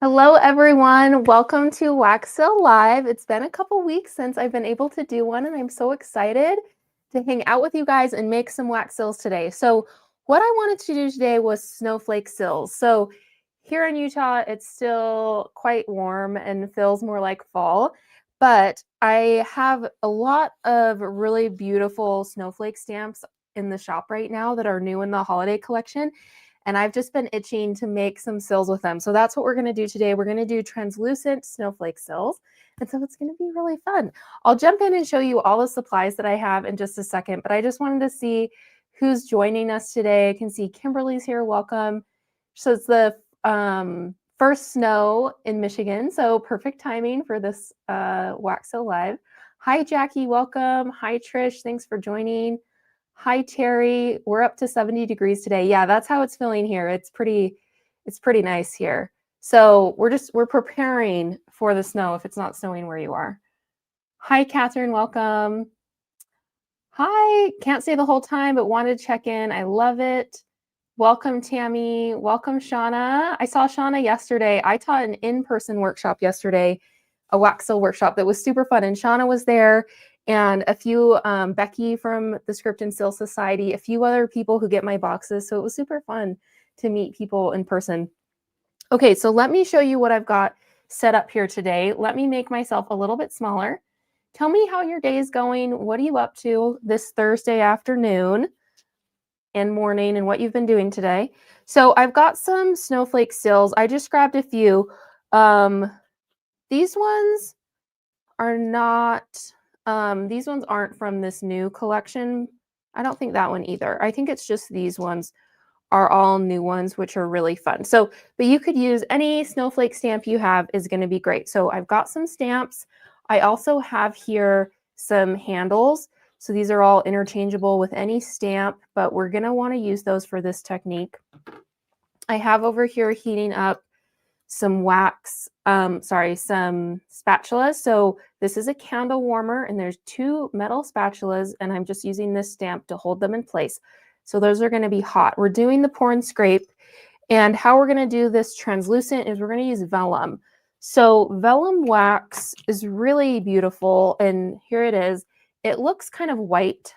Hello, everyone. Welcome to Wax Seal Live. It's been a couple weeks since I've been able to do one, and I'm so excited to hang out with you guys and make some wax seals today. So what I wanted to do today was snowflake seals. So here in Utah, it's still quite warm and feels more like fall, but I have a lot of really beautiful snowflake stamps in the shop right now that are new in the holiday collection. And I've just been itching to make some sills with them. So that's what we're going to do today. We're going to do translucent snowflake sills. And so it's going to be really fun. I'll jump in and show you all the supplies that I have in just a second, but I just wanted to see who's joining us today. I can see Kimberly's here. Welcome. So it's the first snow in Michigan. So perfect timing for this Wax Seal Live. Hi, Jackie. Welcome. Hi, Trish. Thanks for joining. Hi, Terry. We're up to 70 degrees today. Yeah, that's how it's feeling here. It's pretty nice here. So we're preparing for the snow if it's not snowing where you are. Hi, Catherine. Welcome. Hi. Can't say the whole time, but wanted to check in. I love it. Welcome, Tammy. Welcome, Shauna. I saw Shauna yesterday. I taught an in-person workshop yesterday, a wax seal workshop that was super fun. And Shauna was there, and a few, Becky from the Script and Seal Society, a few other people who get my boxes. So it was super fun to meet people in person. Okay, so let me show you what I've got set up here today. Let me make myself a little bit smaller. Tell me how your day is going. What are you up to this Thursday afternoon and morning, and what you've been doing today? So I've got some snowflake sills. I just grabbed a few. These ones are not, these ones aren't from this new collection. I don't think that one either. I think it's just these ones are all new ones, which are really fun. So, but you could use any snowflake stamp you have is going to be great. So I've got some stamps. I also have here some handles. So these are all interchangeable with any stamp, but we're going to want to use those for this technique. I have over here heating up some wax, some spatulas. So this is a candle warmer, and there's two metal spatulas, and I'm just using this stamp to hold them in place. So those are going to be hot. We're doing the pour and scrape, and how we're going to do this translucent is we're going to use vellum. So vellum wax is really beautiful, and here it is. It looks kind of white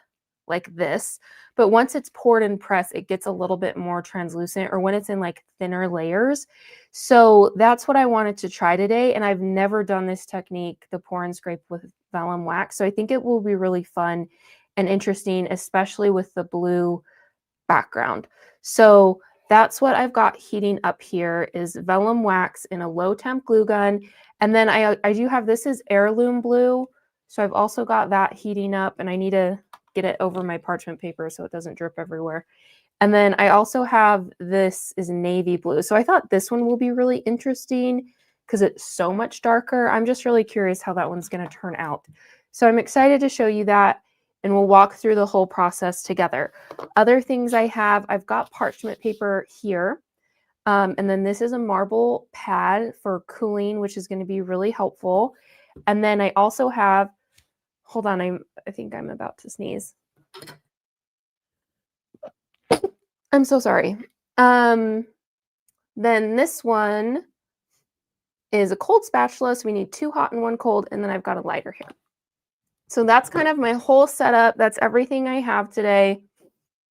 like this, but once it's poured and pressed, it gets a little bit more translucent, or when it's in like thinner layers. So that's what I wanted to try today, and I've never done this technique, the pour and scrape with vellum wax. So I think it will be really fun and interesting, especially with the blue background. So that's what I've got heating up here is vellum wax in a low temp glue gun. And then I do have, this is heirloom blue. So I've also got that heating up, and I need to get it over my parchment paper so it doesn't drip everywhere. And then I also have, this is navy blue. So I thought this one will be really interesting because it's so much darker. I'm just really curious how that one's going to turn out. So I'm excited to show you that, and we'll walk through the whole process together. Other things I have, I've got parchment paper here. And then this is a marble pad for cooling, which is going to be really helpful. And then I also have, hold on, I think I'm about to sneeze. I'm so sorry. Then this one is a cold spatula, so we need 2 hot and 1 cold, and then I've got a lighter here. So that's kind of my whole setup. That's everything I have today.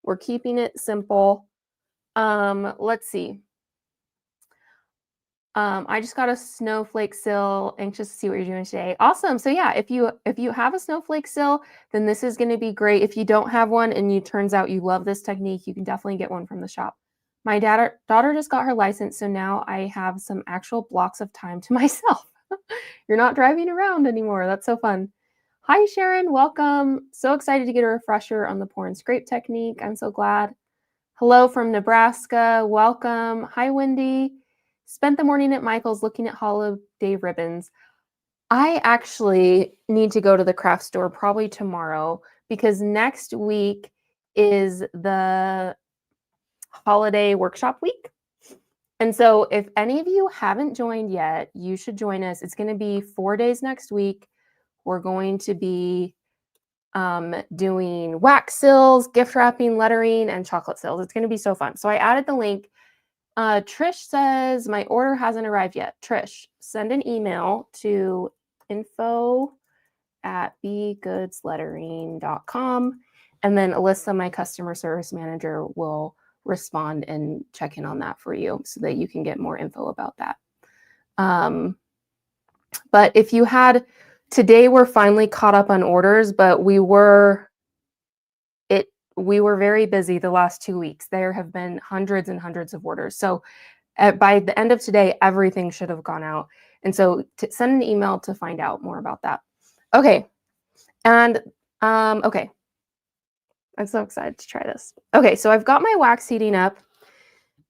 We're keeping it simple. Let's see. I just got a snowflake sill. Anxious to see what you're doing today. Awesome. So yeah, if you have a snowflake sill, then this is going to be great. If you don't have one and it turns out you love this technique, you can definitely get one from the shop. My daughter just got her license, so now I have some actual blocks of time to myself. You're not driving around anymore. That's so fun. Hi, Sharon. Welcome. So excited to get a refresher on the pour and scrape technique. I'm so glad. Hello from Nebraska. Welcome. Hi, Wendy. Spent the morning at Michael's looking at holiday ribbons. I actually need to go to the craft store probably tomorrow, because next week is the holiday workshop week. And so if any of you haven't joined yet, you should join us. It's going to be 4 days next week. We're going to be doing wax seals, gift wrapping, lettering, and chocolate seals. It's going to be so fun. So I added the link Trish says, my order hasn't arrived yet. Trish, send an email to info@begoodslettering.com. And then Alyssa, my customer service manager, will respond and check in on that for you so that you can get more info about that. But if you had, today we're finally caught up on orders, but we were very busy the last 2 weeks. There have been hundreds and hundreds of orders. So by the end of today, everything should have gone out. And so send an email to find out more about that. Okay. And okay. I'm so excited to try this. Okay, so I've got my wax heating up.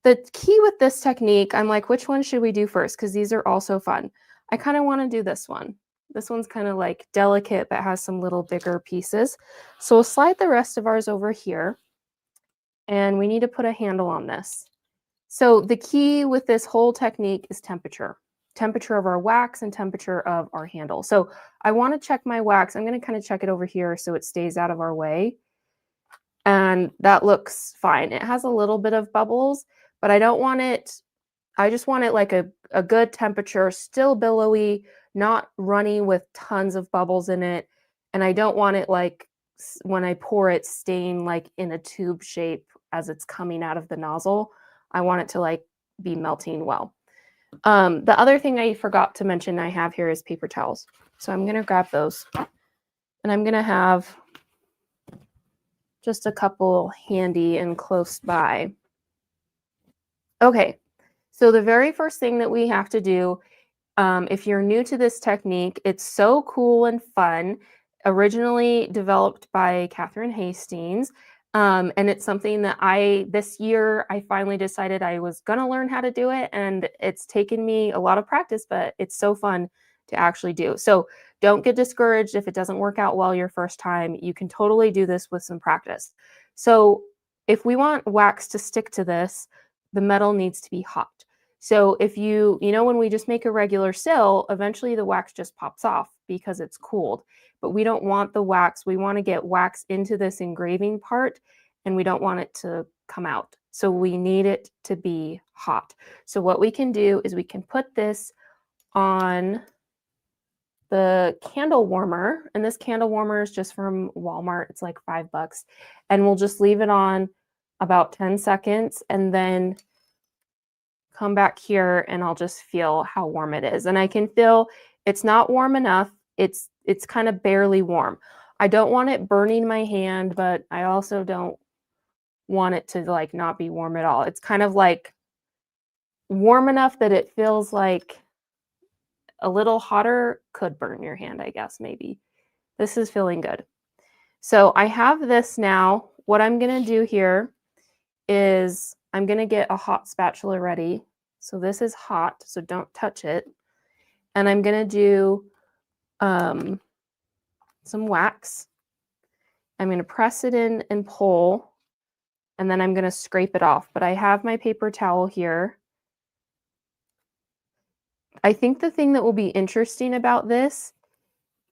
The key with this technique, I'm like, which one should we do first? Because these are also fun. I kind of want to do this one. This one's kind of like delicate, but has some little bigger pieces. So we'll slide the rest of ours over here. And we need to put a handle on this. So the key with this whole technique is temperature. Temperature of our wax and temperature of our handle. So I want to check my wax. I'm going to kind of check it over here so it stays out of our way. And that looks fine. It has a little bit of bubbles, but I don't want it, I just want it like a good temperature, still billowy, not runny with tons of bubbles in it. And I don't want it like when I pour it staying like in a tube shape as it's coming out of the nozzle. I want it to like be melting well. The other thing I forgot to mention I have here is paper towels. So I'm going to grab those and I'm going to have just a couple handy and close by. Okay, so the very first thing that we have to do, if you're new to this technique, it's so cool and fun. Originally developed by Catherine Hastings. And it's something that this year, I finally decided I was going to learn how to do it. And it's taken me a lot of practice, but it's so fun to actually do. So don't get discouraged if it doesn't work out well your first time. You can totally do this with some practice. So if we want wax to stick to this, the metal needs to be hot. So if you know, when we just make a regular sill, eventually the wax just pops off because it's cooled. But we don't want the wax. We want to get wax into this engraving part, and we don't want it to come out. So we need it to be hot. So what we can do is we can put this on the candle warmer, and this candle warmer is just from Walmart. It's like $5, and we'll just leave it on about 10 seconds and then come back here and I'll just feel how warm it is. And I can feel it's not warm enough. It's kind of barely warm. I don't want it burning my hand, but I also don't want it to like not be warm at all. It's kind of like warm enough that it feels like a little hotter could burn your hand, I guess, maybe. This is feeling good. So I have this now. What I'm going to do here is I'm going to get a hot spatula ready. So this is hot, so don't touch it. And I'm going to do some wax. I'm going to press it in and pull, and then I'm going to scrape it off. But I have my paper towel here. I think the thing that will be interesting about this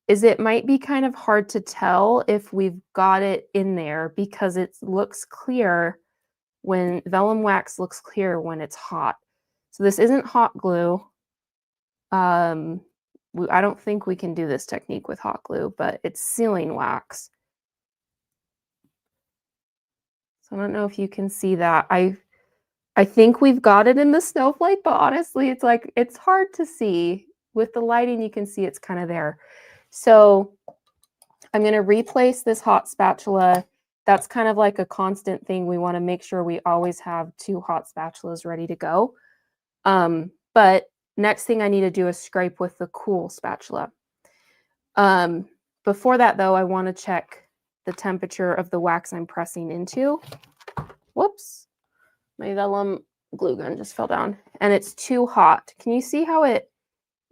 is it might be kind of hard to tell if we've got it in there because it looks clear when vellum wax looks clear when it's hot. So this isn't hot glue. I don't think we can do this technique with hot glue, but it's sealing wax. So I don't know if you can see that. I think we've got it in the snowflake, but honestly, it's like, it's hard to see. With the lighting, you can see it's kind of there. So I'm going to replace this hot spatula. That's kind of like a constant thing. We want to make sure we always have 2 hot spatulas ready to go. But next thing I need to do is scrape with the cool spatula. Before that, though, I want to check the temperature of the wax I'm pressing into. Whoops. My vellum glue gun just fell down and it's too hot. Can you see how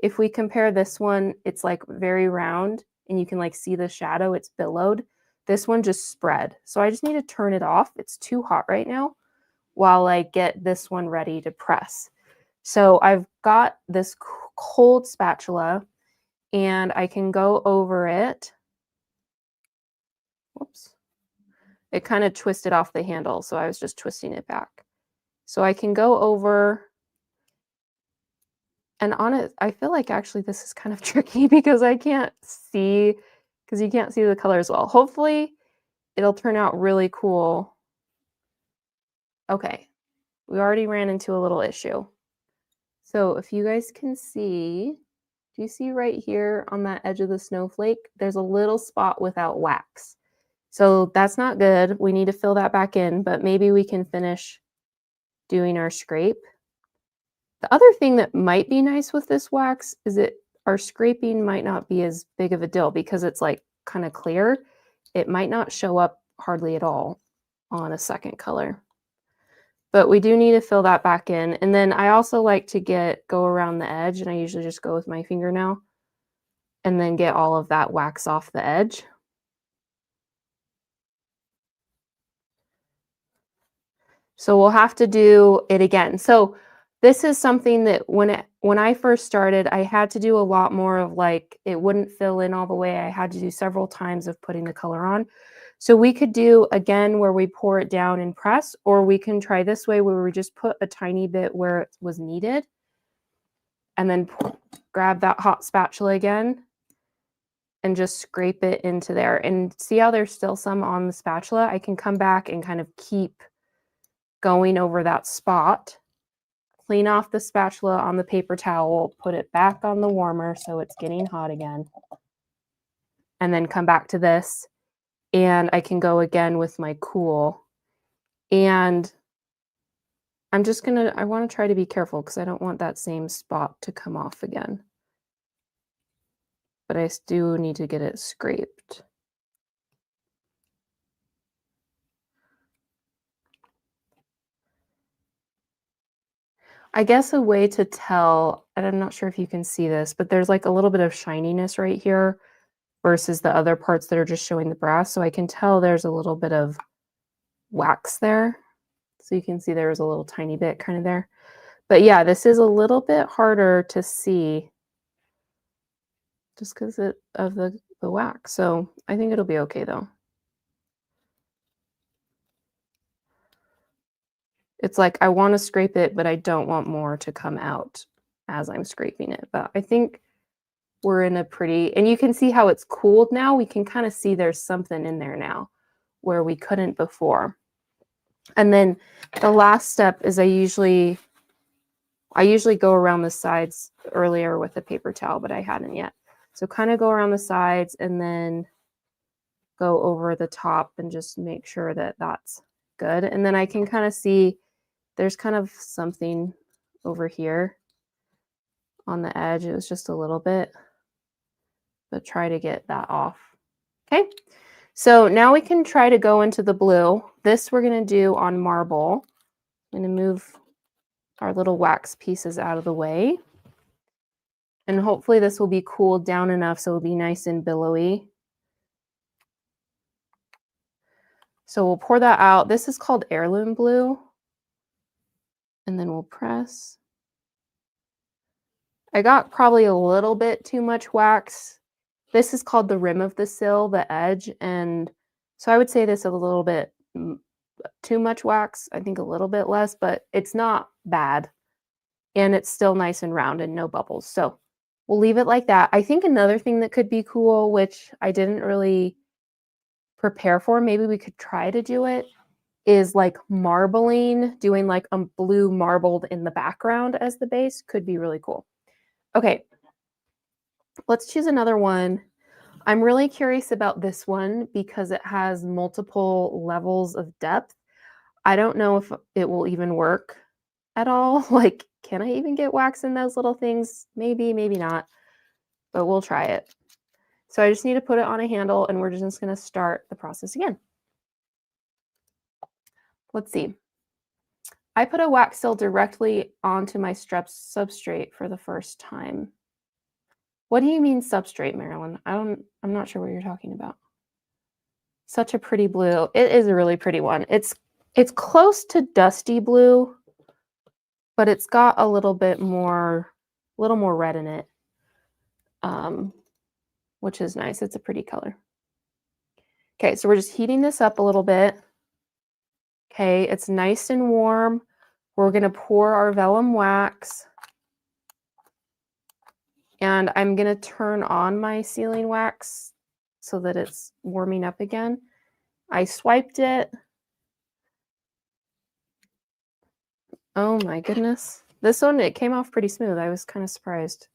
if we compare this one, it's like very round and you can like see the shadow, it's billowed. This one just spread. So I just need to turn it off. It's too hot right now while I get this one ready to press. So I've got this cold spatula and I can go over it. Whoops. It kind of twisted off the handle, so I was just twisting it back. So I can go over, and on it, I feel like actually this is kind of tricky because I can't see, because you can't see the color as well. Hopefully it'll turn out really cool. Okay, we already ran into a little issue. So if you guys can see, do you see right here on that edge of the snowflake? There's a little spot without wax. So that's not good. We need to fill that back in, but maybe we can finish doing our scrape. The other thing that might be nice with this wax is our scraping might not be as big of a deal because it's like kind of clear. It might not show up hardly at all on a second color. But we do need to fill that back in. And then I also like to go around the edge, and I usually just go with my fingernail and then get all of that wax off the edge. So we'll have to do it again. So this is something that when I first started, I had to do a lot more of, like, it wouldn't fill in all the way. I had to do several times of putting the color on. So we could do again where we pour it down and press, or we can try this way where we just put a tiny bit where it was needed and then grab that hot spatula again and just scrape it into there. And see how there's still some on the spatula? I can come back and kind of keep going over that spot, clean off the spatula on the paper towel, put it back on the warmer so it's getting hot again, and then come back to this, and I can go again with my cool. And I want to try to be careful because I don't want that same spot to come off again. But I do need to get it scraped. I guess a way to tell, and I'm not sure if you can see this, but there's like a little bit of shininess right here versus the other parts that are just showing the brass. So I can tell there's a little bit of wax there. So you can see there's a little tiny bit kind of there. But yeah, this is a little bit harder to see just because of the wax. So I think it'll be okay though. It's like I want to scrape it, but I don't want more to come out as I'm scraping it. But I think we're in a pretty, and you can see how it's cooled now. We can kind of see there's something in there now where we couldn't before. And then the last step is I usually go around the sides earlier with a paper towel, but I hadn't yet. So kind of go around the sides and then go over the top and just make sure that that's good. And then I can kind of see there's kind of something over here on the edge. It was just a little bit, but try to get that off. Okay. So now we can try to go into the blue. This we're going to do on marble. I'm going to move our little wax pieces out of the way. And hopefully this will be cooled down enough so it'll be nice and billowy. So we'll pour that out. This is called heirloom blue. And then we'll press. I got probably a little bit too much wax. This is called the rim of the sill, the edge. And so I would say this is a little bit too much wax. I think a little bit less, but it's not bad. And it's still nice and round and no bubbles. So we'll leave it like that. I think another thing that could be cool, which I didn't really prepare for, maybe we could try to do it, is like marbling, doing like a blue marbled in the background as the base. Could be really cool. Okay, let's choose another one. I'm really curious about this one because it has multiple levels of depth. I don't know if it will even work at all. Like, can I even get wax in those little things? Maybe, maybe not, but we'll try it. So I just need to put it on a handle and we're just going to start the process again. Let's see. I put a wax seal directly onto my substrate for the first time. What do you mean substrate, Marilyn? I'm not sure what you're talking about. Such a pretty blue. It is a really pretty one. It's close to dusty blue, but it's got a little more red in it, which is nice. It's a pretty color. Okay, so we're just heating this up a little bit. Okay, it's nice and warm. We're going to pour our vellum wax. And I'm going to turn on my sealing wax so that it's warming up again. I swiped it. Oh my goodness. This one, it came off pretty smooth. I was kind of surprised.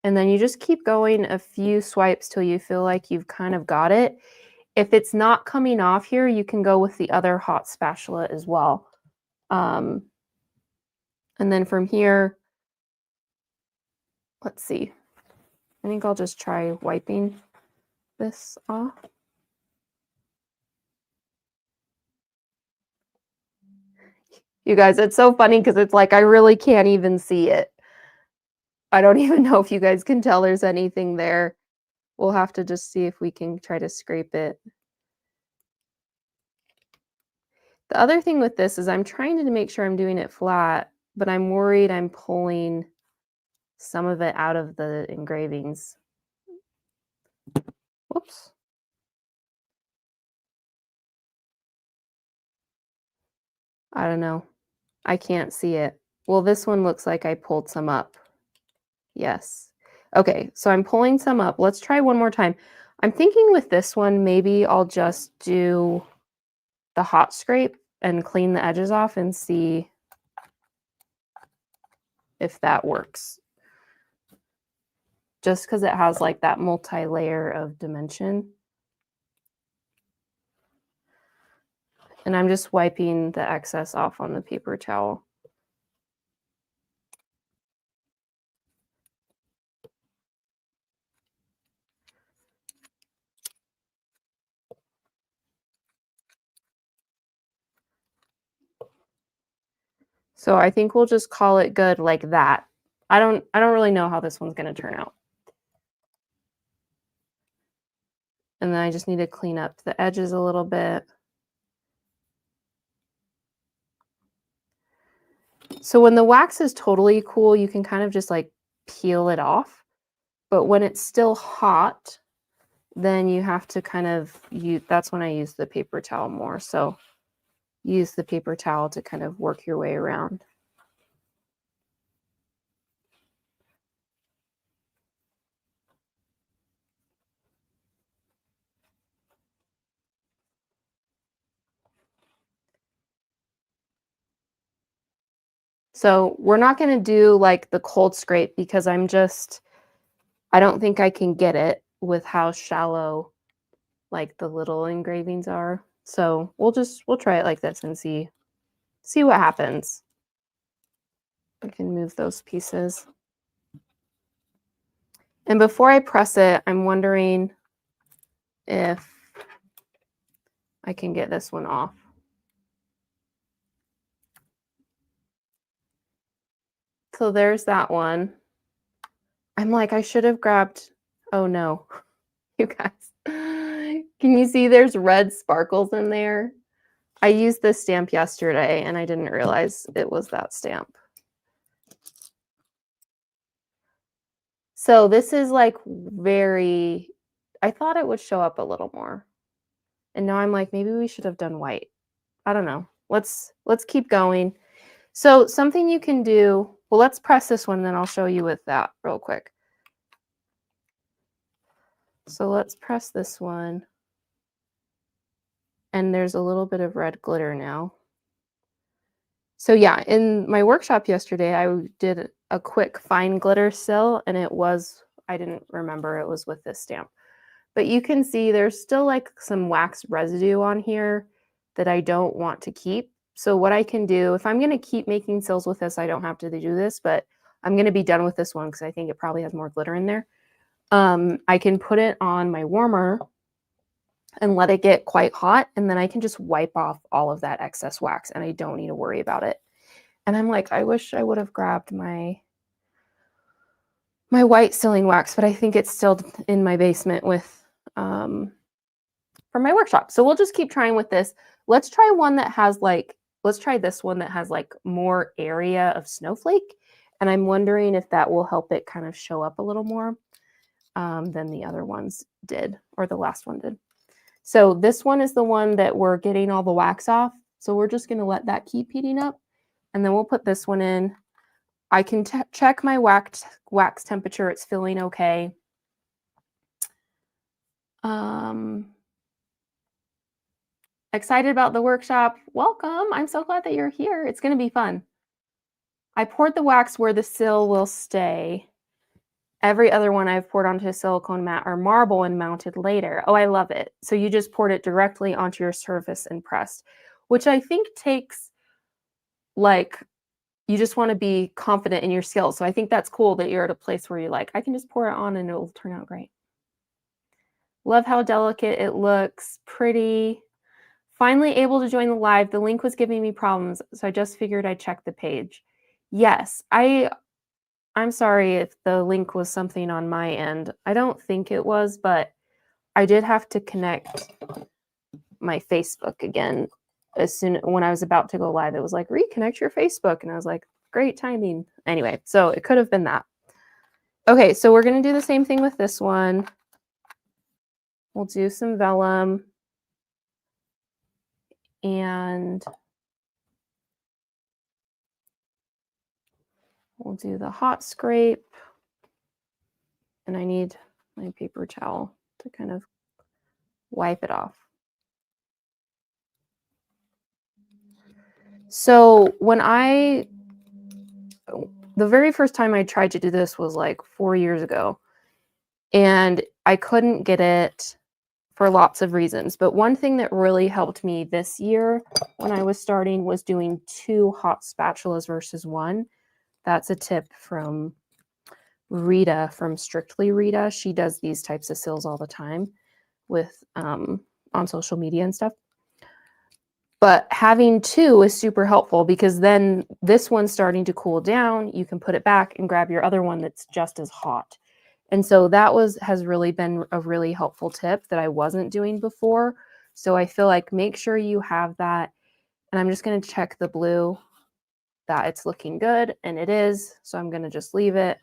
And then you just keep going a few swipes till you feel like you've kind of got it. If it's not coming off here, you can go with the other hot spatula as well. And then from here, let's see. I think I'll just try wiping this off. You guys, it's so funny because it's like I really can't even see it. I don't even know if you guys can tell there's anything there. We'll have to just see if we can try to scrape it. The other thing with this is I'm trying to make sure I'm doing it flat, but I'm worried I'm pulling some of it out of the engravings. Whoops. I don't know. I can't see it. Well, this one looks like I pulled some up. Yes. Okay, so I'm pulling some up. Let's try one more time. I'm thinking with this one, maybe I'll just do the hot scrape and clean the edges off and see if that works. Just because it has like that multi-layer of dimension. And I'm just wiping the excess off on the paper towel. So I think we'll just call it good like that. I don't really know how this one's going to turn out. And then I just need to clean up the edges a little bit. So when the wax is totally cool, you can kind of just like peel it off. But when it's still hot, then you have to kind of that's when I use the paper towel more. So use the paper towel to kind of work your way around. So we're not going to do like the cold scrape because I don't think I can get it with how shallow like the little engravings are. So we'll try it like this and see what happens. I can move those pieces. And before I press it, I'm wondering if I can get this one off. So there's that one. I'm like, I should have grabbed, oh no, you guys. Can you see there's red sparkles in there? I used this stamp yesterday and I didn't realize it was that stamp. So this is like I thought it would show up a little more. And now I'm like, maybe we should have done white. I don't know. Let's keep going. So something you can do, well, let's press this one, then I'll show you with that real quick. So let's press this one. And there's a little bit of red glitter now. So yeah, in my workshop yesterday, I did a quick fine glitter still, and I didn't remember it was with this stamp. But you can see there's still like some wax residue on here that I don't want to keep. So what I can do, if I'm going to keep making seals with this, I don't have to do this, but I'm going to be done with this one because I think it probably has more glitter in there. I can put it on my warmer and let it get quite hot, and then I can just wipe off all of that excess wax and I don't need to worry about it. And I'm like, I wish I would have grabbed my white sealing wax, but I think it's still in my basement with from my workshop. So we'll just keep trying with this. Let's try one that has let's try this one that has like more area of snowflake. And I'm wondering if that will help it kind of show up a little more. than the other ones did, or the last one did. So this one is the one that we're getting all the wax off. So we're just going to let that keep heating up. And then we'll put this one in. I can check my wax temperature. It's feeling okay. Excited about the workshop. Welcome. I'm so glad that you're here. It's going to be fun. I poured the wax where the sill will stay. Every other one I've poured onto a silicone mat or marble and mounted later. Oh, I love it. So you just poured it directly onto your surface and pressed, which I think takes, like, you just want to be confident in your skills. So I think that's cool that you're at a place where you're like, I can just pour it on and it will turn out great. Love how delicate it looks. Pretty. Finally able to join the live. The link was giving me problems, so I just figured I'd check the page. Yes, I'm sorry if the link was something on my end. I don't think it was, but I did have to connect my Facebook again when I was about to go live. It was like, reconnect your Facebook. And I was like, great timing. Anyway, so it could have been that. Okay, so we're going to do the same thing with this one. We'll do some vellum. And we'll do the hot scrape. And I need my paper towel to kind of wipe it off. So the very first time I tried to do this was like 4 years ago, and I couldn't get it for lots of reasons. But one thing that really helped me this year when I was starting was doing 2 hot spatulas versus 1. That's a tip from Rita from Strictly Rita. She does these types of seals all the time with on social media and stuff. But having 2 is super helpful because then this one's starting to cool down. You can put it back and grab your other one that's just as hot. And so that has really been a really helpful tip that I wasn't doing before. So I feel like make sure you have that. And I'm just going to check the blue that it's looking good, and it is. So I'm going to just leave it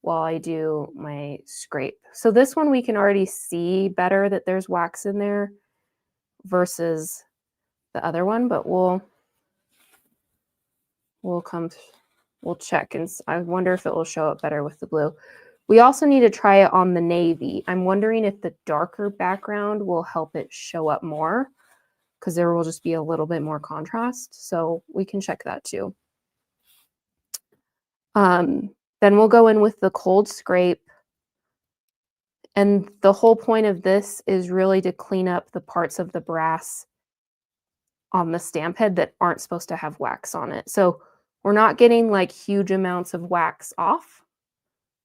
while I do my scrape. So this one we can already see better that there's wax in there versus the other one, but we'll check, and I wonder if it will show up better with the blue. We also need to try it on the navy. I'm wondering if the darker background will help it show up more because there will just be a little bit more contrast. So we can check that too. Then we'll go in with the cold scrape. And the whole point of this is really to clean up the parts of the brass on the stamp head that aren't supposed to have wax on it. So we're not getting like huge amounts of wax off.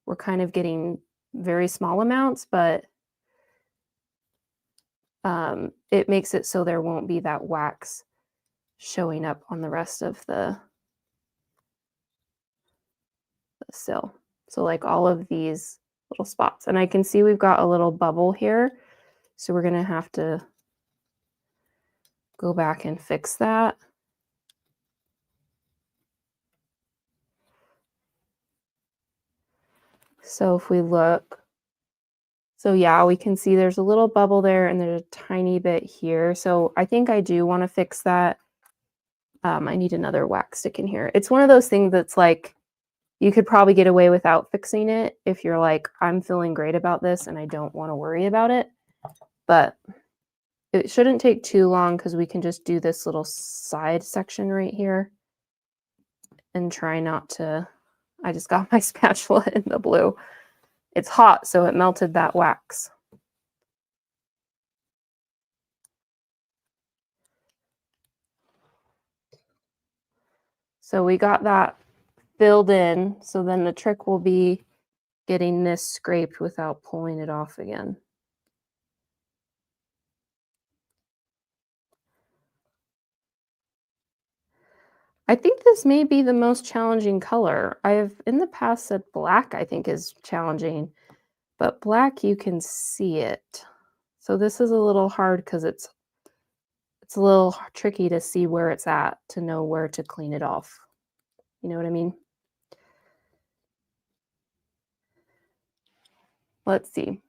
We're kind of getting very small amounts, but it makes it so there won't be that wax showing up on the rest of the sill. So like all of these little spots. And I can see we've got a little bubble here. So we're going to have to go back and fix that. So if we look, so yeah, we can see there's a little bubble there and there's a tiny bit here. So I think I do want to fix that. I need another wax stick in here. It's one of those things that's like, you could probably get away without fixing it if you're like, I'm feeling great about this and I don't want to worry about it. But it shouldn't take too long because we can just do this little side section right here and try not to, I just got my spatula in the blue. It's hot, so it melted that wax. So we got that filled in. So then the trick will be getting this scraped without pulling it off again. I think this may be the most challenging color. I've in the past said black I think is challenging, but black you can see it. So this is a little hard because it's a little tricky to see where it's at to know where to clean it off. You know what I mean? let's see.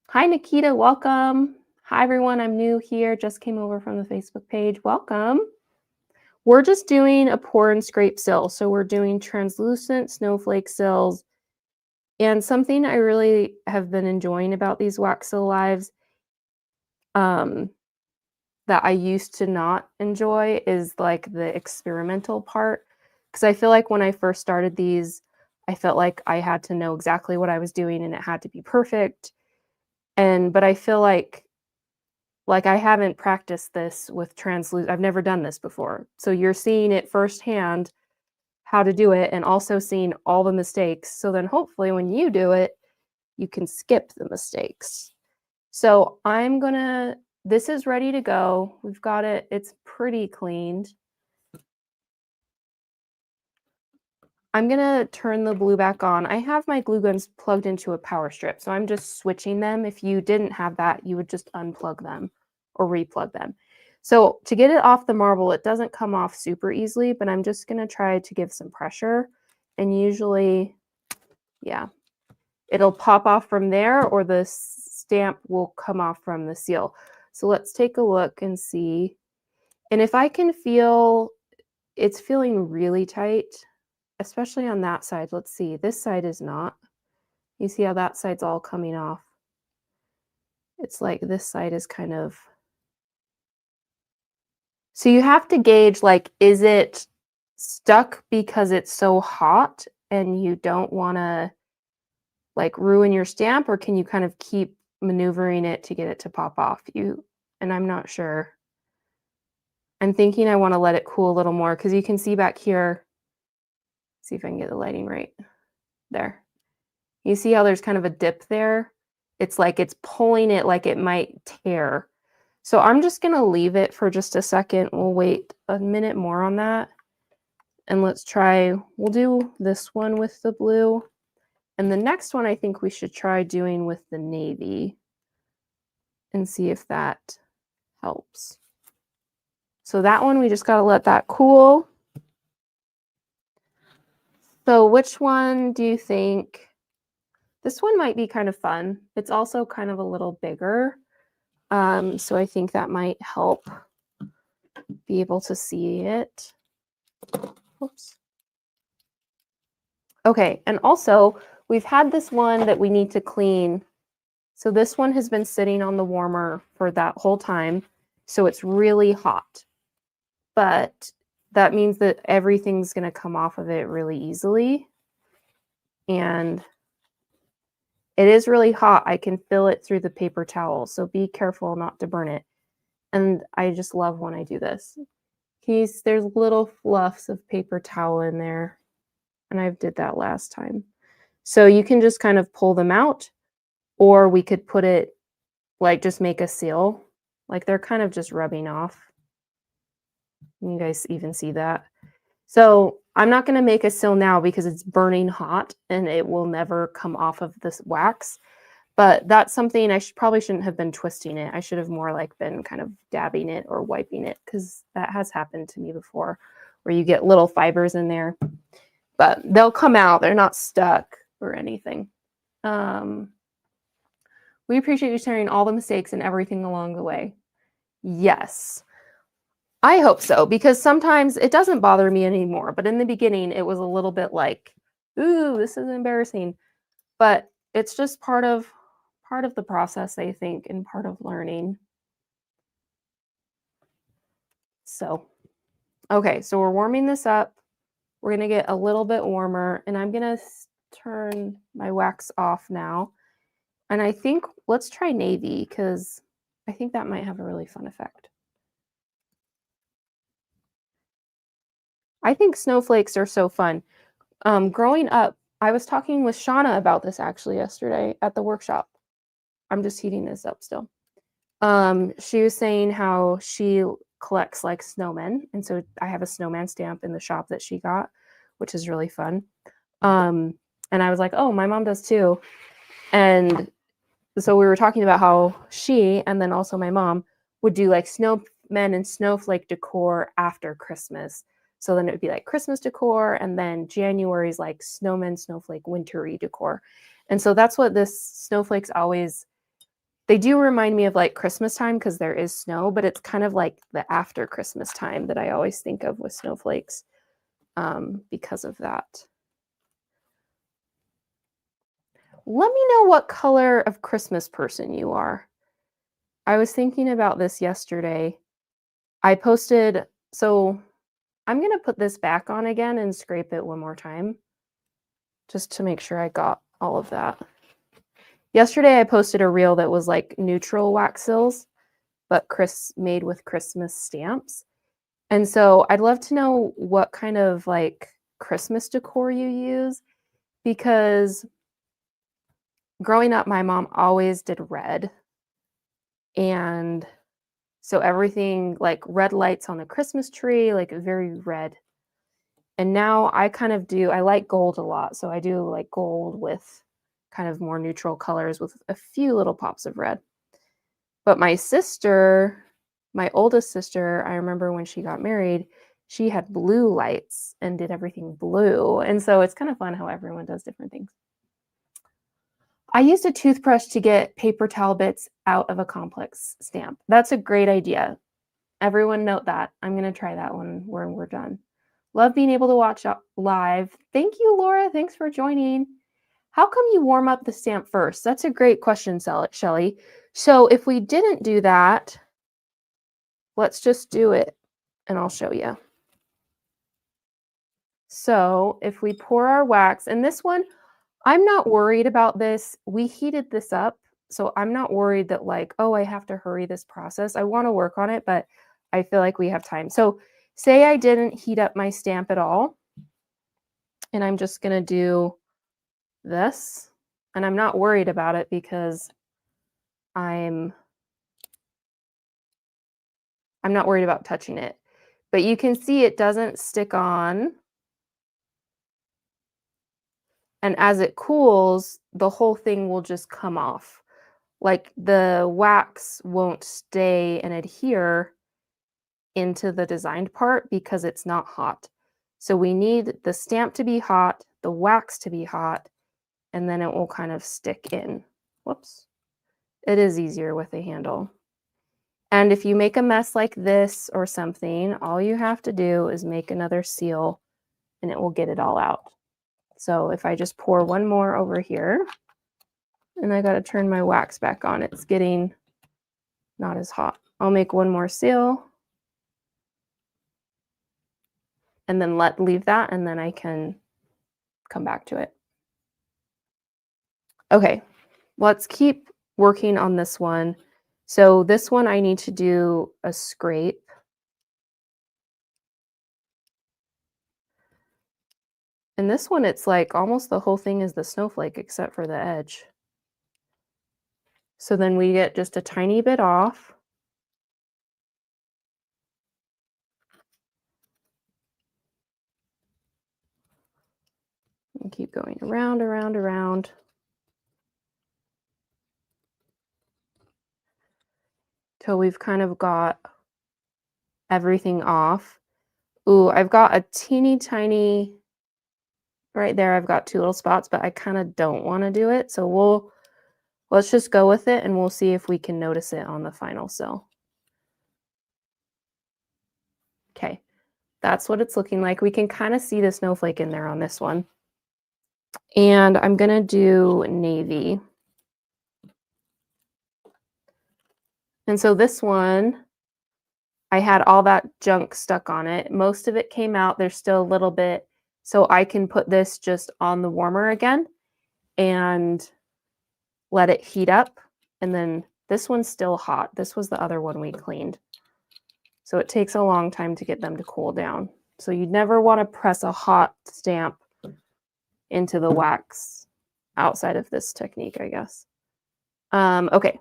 Hi, Nikita. Welcome. Hi, everyone. I'm new here. Just came over from the Facebook page. Welcome. We're just doing a pour and scrape seal. So we're doing translucent snowflake seals. And something I really have been enjoying about these wax seal lives that I used to not enjoy is like the experimental part. Because I feel like when I first started these, I felt like I had to know exactly what I was doing and it had to be perfect. But I feel like I haven't practiced this with translucent. I've never done this before. So you're seeing it firsthand how to do it and also seeing all the mistakes. So then hopefully when you do it, you can skip the mistakes. So this is ready to go. We've got it. It's pretty cleaned. I'm gonna turn the glue back on. I have my glue guns plugged into a power strip, so I'm just switching them. If you didn't have that, you would just unplug them or replug them. So to get it off the marble, it doesn't come off super easily, but I'm just gonna try to give some pressure. And usually, yeah, it'll pop off from there or the stamp will come off from the seal. So let's take a look and see. And if I can feel, it's feeling really tight, especially on that side. Let's see, this side is not. You see how that side's all coming off? It's like this side is kind of. So you have to gauge, like, is it stuck because it's so hot and you don't want to like ruin your stamp, or can you kind of keep maneuvering it to get it to pop off? And I'm not sure. I'm thinking I want to let it cool a little more because you can see back here. See if I can get the lighting right there. You see how there's kind of a dip there? It's like it's pulling it like it might tear. So I'm just going to leave it for just a second. We'll wait a minute more on that. And we'll do this one with the blue. And the next one I think we should try doing with the navy and see if that helps. So that one, we just got to let that cool. So which one do you think? This one might be kind of fun. It's also kind of a little bigger. So I think that might help be able to see it. Oops. Okay, and also we've had this one that we need to clean. So this one has been sitting on the warmer for that whole time. So it's really hot. But that means that everything's going to come off of it really easily. And it is really hot. I can feel it through the paper towel. So be careful not to burn it. And I just love when I do this. There's little fluffs of paper towel in there. And I did that last time. So you can just kind of pull them out, or we could put it, like, just make a seal. Like, they're kind of just rubbing off. You guys even see that? So I'm not going to make a seal now because it's burning hot and it will never come off of this wax. But that's something I probably shouldn't have been twisting it. I should have more like been kind of dabbing it or wiping it, because that has happened to me before where you get little fibers in there. But they'll come out. They're not stuck or anything. We appreciate you sharing all the mistakes and everything along the way. Yes. I hope so, because sometimes it doesn't bother me anymore. But in the beginning, it was a little bit like, ooh, this is embarrassing. But it's just part of the process, I think, and part of learning. So, okay, so we're warming this up. We're going to get a little bit warmer, and I'm going to turn my wax off now. And I think let's try navy, because I think that might have a really fun effect. I think snowflakes are so fun. Growing up, I was talking with Shauna about this actually yesterday at the workshop. I'm just heating this up still. She was saying how she collects like snowmen. And so I have a snowman stamp in the shop that she got, which is really fun. And I was like, oh, my mom does too. And so we were talking about how she, and then also my mom, would do like snowmen and snowflake decor after Christmas. So then it would be like Christmas decor, and then January is like snowman, snowflake, wintry decor. And so that's what this snowflakes always, they do remind me of like Christmas time because there is snow, but it's kind of like the after Christmas time that I always think of with snowflakes because of that. Let me know what color of Christmas person you are. I was thinking about this yesterday. I posted, so I'm going to put this back on again and scrape it one more time just to make sure I got all of that. Yesterday I posted a reel that was like neutral wax seals, but made with Christmas stamps. And so I'd love to know what kind of like Christmas decor you use, because growing up, my mom always did red. And so everything like red lights on the Christmas tree, like very red. And now I kind of do, I like gold a lot. So I do like gold with kind of more neutral colors with a few little pops of red. But my sister, my oldest sister, I remember when she got married, she had blue lights and did everything blue. And so it's kind of fun how everyone does different things. I used a toothbrush to get paper towel bits out of a complex stamp. That's a great idea. Everyone note that. I'm going to try that one when we're done. Love being able to watch live. Thank you, Laura. Thanks for joining. How come you warm up the stamp first? That's a great question, Shelly. So if we didn't do that, let's just do it and I'll show you. So if we pour our wax, and this one, I'm not worried about this. We heated this up, so I'm not worried that like, oh, I have to hurry this process. I want to work on it, but I feel like we have time. So say I didn't heat up my stamp at all, and I'm just going to do this, and I'm not worried about it because I'm not worried about touching it. But you can see it doesn't stick on. And as it cools, the whole thing will just come off. Like the wax won't stay and adhere into the designed part because it's not hot. So we need the stamp to be hot, the wax to be hot, and then it will kind of stick in. Whoops. It is easier with a handle. And if you make a mess like this or something, all you have to do is make another seal and it will get it all out. So if I just pour one more over here, and I got to turn my wax back on, it's getting not as hot. I'll make one more seal and then leave that, and then I can come back to it. Okay, let's keep working on this one. So this one I need to do a scrape. And this one, it's like almost the whole thing is the snowflake except for the edge. So then we get just a tiny bit off. And keep going around, around, around. Till we've kind of got everything off. Ooh, I've got a teeny tiny, right there, I've got two little spots, but I kind of don't want to do it. So let's just go with it and we'll see if we can notice it on the final sew. Okay, that's what it's looking like. We can kind of see the snowflake in there on this one. And I'm gonna do navy. And so this one, I had all that junk stuck on it. Most of it came out. There's still a little bit. So I can put this just on the warmer again and let it heat up. And then this one's still hot. This was the other one we cleaned. So it takes a long time to get them to cool down. So you'd never want to press a hot stamp into the wax outside of this technique, I guess. Okay.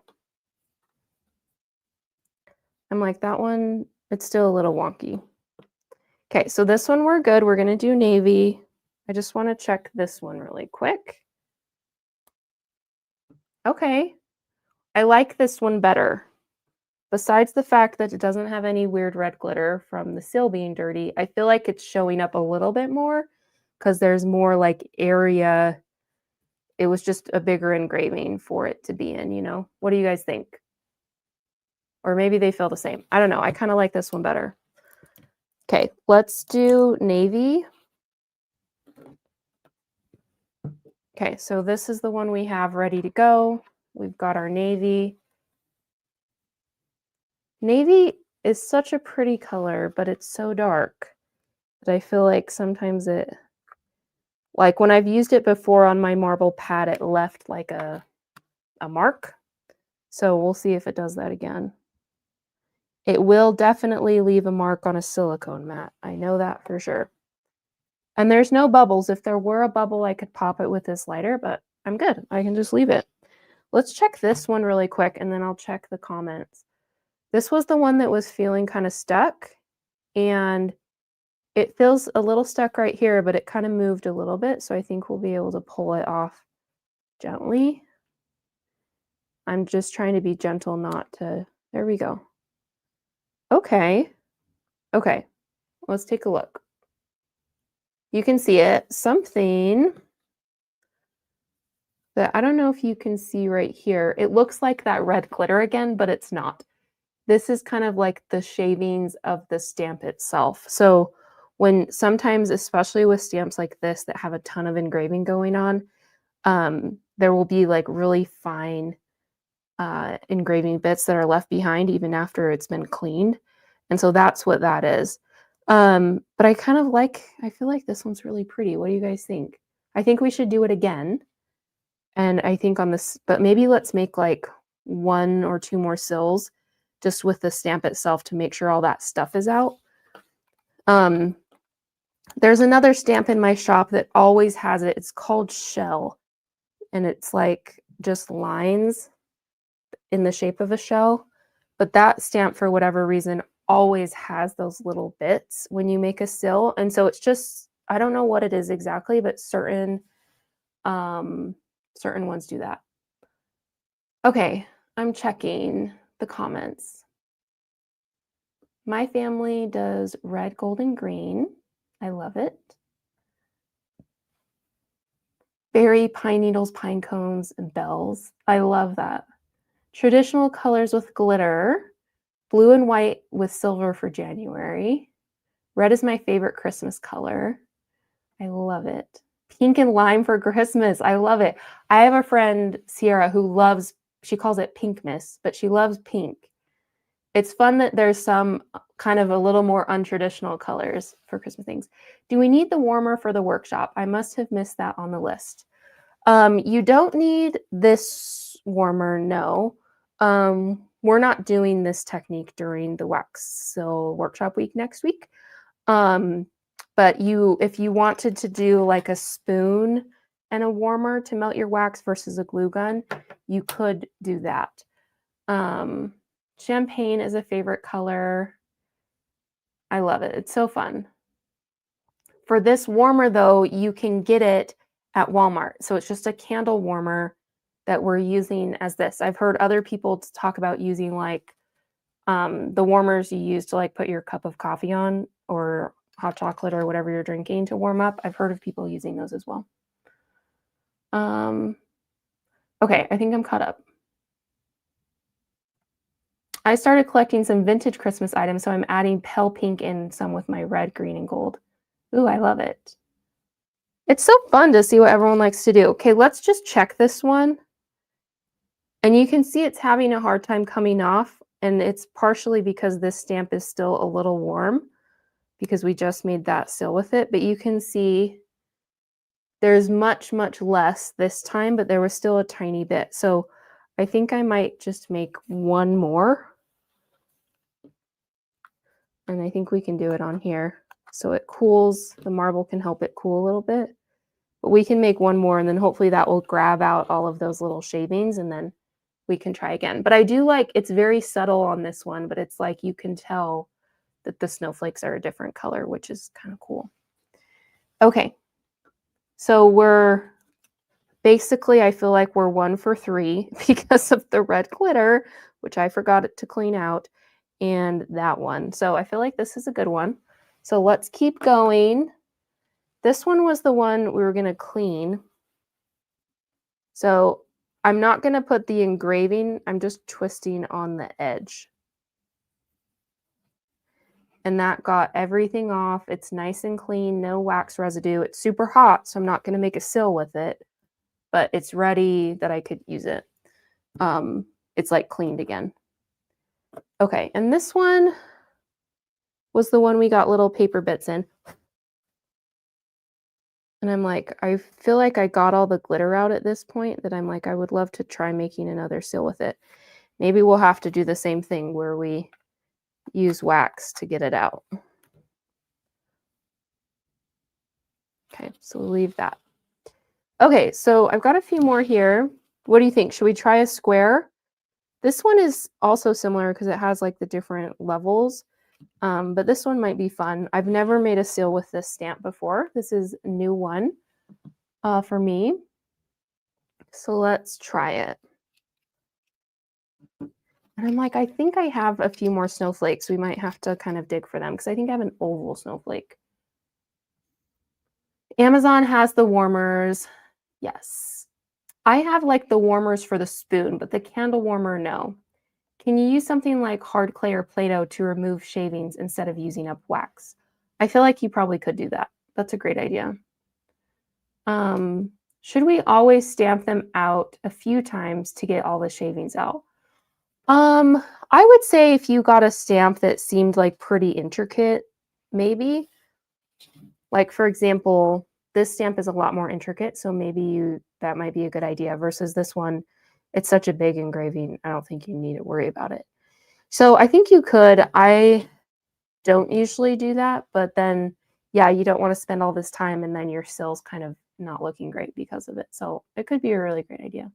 I'm like, that one, it's still a little wonky. Okay, so this one we're good. We're going to do navy. I just want to check this one really quick. Okay. I like this one better. besides the fact that it doesn't have any weird red glitter from the seal being dirty, I feel like it's showing up a little bit more because there's more like area. It was just a bigger engraving for it to be in, you know? What do you guys think? Or maybe they feel the same. I don't know. I kind of like this one better. Okay, let's do navy. Okay, so this is the one we have ready to go. We've got our navy. Navy is such a pretty color, but it's so dark that I feel like sometimes like when I've used it before on my marble pad, it left like a mark. So we'll see if it does that again. It will definitely leave a mark on a silicone mat. I know that for sure. And there's no bubbles. If there were a bubble, I could pop it with this lighter, but I'm good. I can just leave it. Let's check this one really quick, and then I'll check the comments. This was the one that was feeling kind of stuck, and it feels a little stuck right here, but it kind of moved a little bit, so I think we'll be able to pull it off gently. I'm just trying to be gentle, not to... There we go. Okay. Okay. Let's take a look. You can see it. Something that I don't know if you can see right here. It looks like that red glitter again, but it's not. This is kind of like the shavings of the stamp itself. So when sometimes, especially with stamps like this that have a ton of engraving going on, there will be like really fine engraving bits that are left behind even after it's been cleaned. And so that's what that is. But I kind of like, I feel like this one's really pretty. What do you guys think? I think we should do it again. And I think on this, but maybe let's make like 1 or 2 more sills just with the stamp itself to make sure all that stuff is out. There's another stamp in my shop that always has it. It's called Shell. And it's like just lines in the shape of a shell. But that stamp, for whatever reason, always has those little bits when you make a sill. And so it's just, I don't know what it is exactly, but certain ones do that. Okay, I'm checking the comments. My family does red, gold, and green. I love it. Berry, pine needles, pine cones, and bells. I love that. Traditional colors with glitter. Blue and white with silver for January. Red is my favorite Christmas color. I love it. Pink and lime for Christmas. I love it. I have a friend, Sierra, who loves, she calls it Pink Miss, but she loves pink. It's fun that there's some kind of a little more untraditional colors for Christmas things. Do we need the warmer for the workshop? I must have missed that on the list. You don't need this warmer, no. We're not doing this technique during the wax seal workshop week next week. But if you wanted to do like a spoon and a warmer to melt your wax versus a glue gun, you could do that. Champagne is a favorite color. I love it. It's so fun. For this warmer though, you can get it at Walmart. So it's just a candle warmer that we're using as this. I've heard other people talk about using like the warmers you use to like put your cup of coffee on or hot chocolate or whatever you're drinking to warm up. I've heard of people using those as well. Okay, I think I'm caught up. I started collecting some vintage Christmas items, so I'm adding pale pink in some with my red, green, and gold. Ooh, I love it. It's so fun to see what everyone likes to do. Okay, let's just check this one. And you can see it's having a hard time coming off, and it's partially because this stamp is still a little warm because we just made that seal with it. But you can see there's much, much less this time, but there was still a tiny bit. So I think I might just make 1 more. And I think we can do it on here. So it cools, the marble can help it cool a little bit. But we can make 1 more, and then hopefully that will grab out all of those little shavings, and then we can try again. But I do like, it's very subtle on this one, but it's like you can tell that the snowflakes are a different color, which is kind of cool. Okay, so we're basically, I feel like we're 1 for 3 because of the red glitter, which I forgot to clean out, and that one. So I feel like this is a good one. So let's keep going. This one was the one we were going to clean. So I'm not going to put the engraving. I'm just twisting on the edge. And that got everything off. It's nice and clean, no wax residue. It's super hot, so I'm not going to make a seal with it, but it's ready that I could use it. It's like cleaned again. Okay, and this one was the one we got little paper bits in. And I'm like, I feel like I got all the glitter out at this point that I'm like, I would love to try making another seal with it. Maybe we'll have to do the same thing where we use wax to get it out. Okay, so we'll leave that. Okay, so I've got a few more here. What do you think? Should we try a square? This one is also similar because it has like the different levels, but this one might be fun. I've never made a seal with this stamp before. This is a new one for me. So let's try it. And I'm like, I think I have a few more snowflakes. We might have to kind of dig for them because I think I have an oval snowflake. Amazon has the warmers. Yes. I have like the warmers for the spoon, but the candle warmer, no. Can you use something like hard clay or Play-Doh to remove shavings instead of using up wax? I feel like you probably could do that. That's a great idea. Should we always stamp them out a few times to get all the shavings out? I would say if you got a stamp that seemed like pretty intricate, maybe. Like for example, this stamp is a lot more intricate, so maybe that might be a good idea versus this one. It's such a big engraving. I don't think you need to worry about it. So I think you could. I don't usually do that, but then yeah, you don't want to spend all this time and then your seal's kind of not looking great because of it. So it could be a really great idea.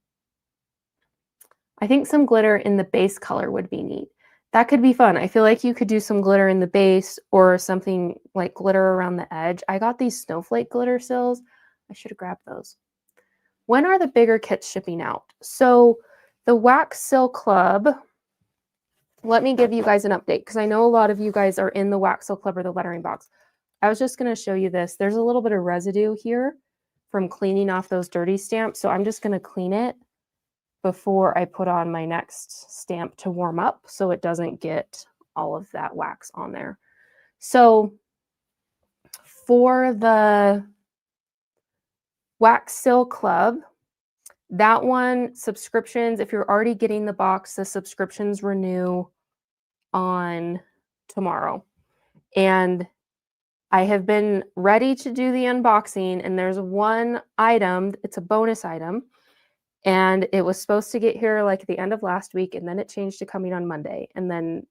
I think some glitter in the base color would be neat. That could be fun. I feel like you could do some glitter in the base or something like glitter around the edge. I got these snowflake glitter seals. I should have grabbed those. When are the bigger kits shipping out? So the Wax Seal Club, let me give you guys an update because I know a lot of you guys are in the Wax Seal Club or the lettering box. I was just going to show you this. There's a little bit of residue here from cleaning off those dirty stamps. So I'm just going to clean it before I put on my next stamp to warm up so it doesn't get all of that wax on there. So for the Wax Seal Club, that one, subscriptions, if you're already getting the box, the subscriptions renew on tomorrow. And I have been ready to do the unboxing, and there's one item, it's a bonus item, and it was supposed to get here like at the end of last week, and then it changed to coming on Monday. And then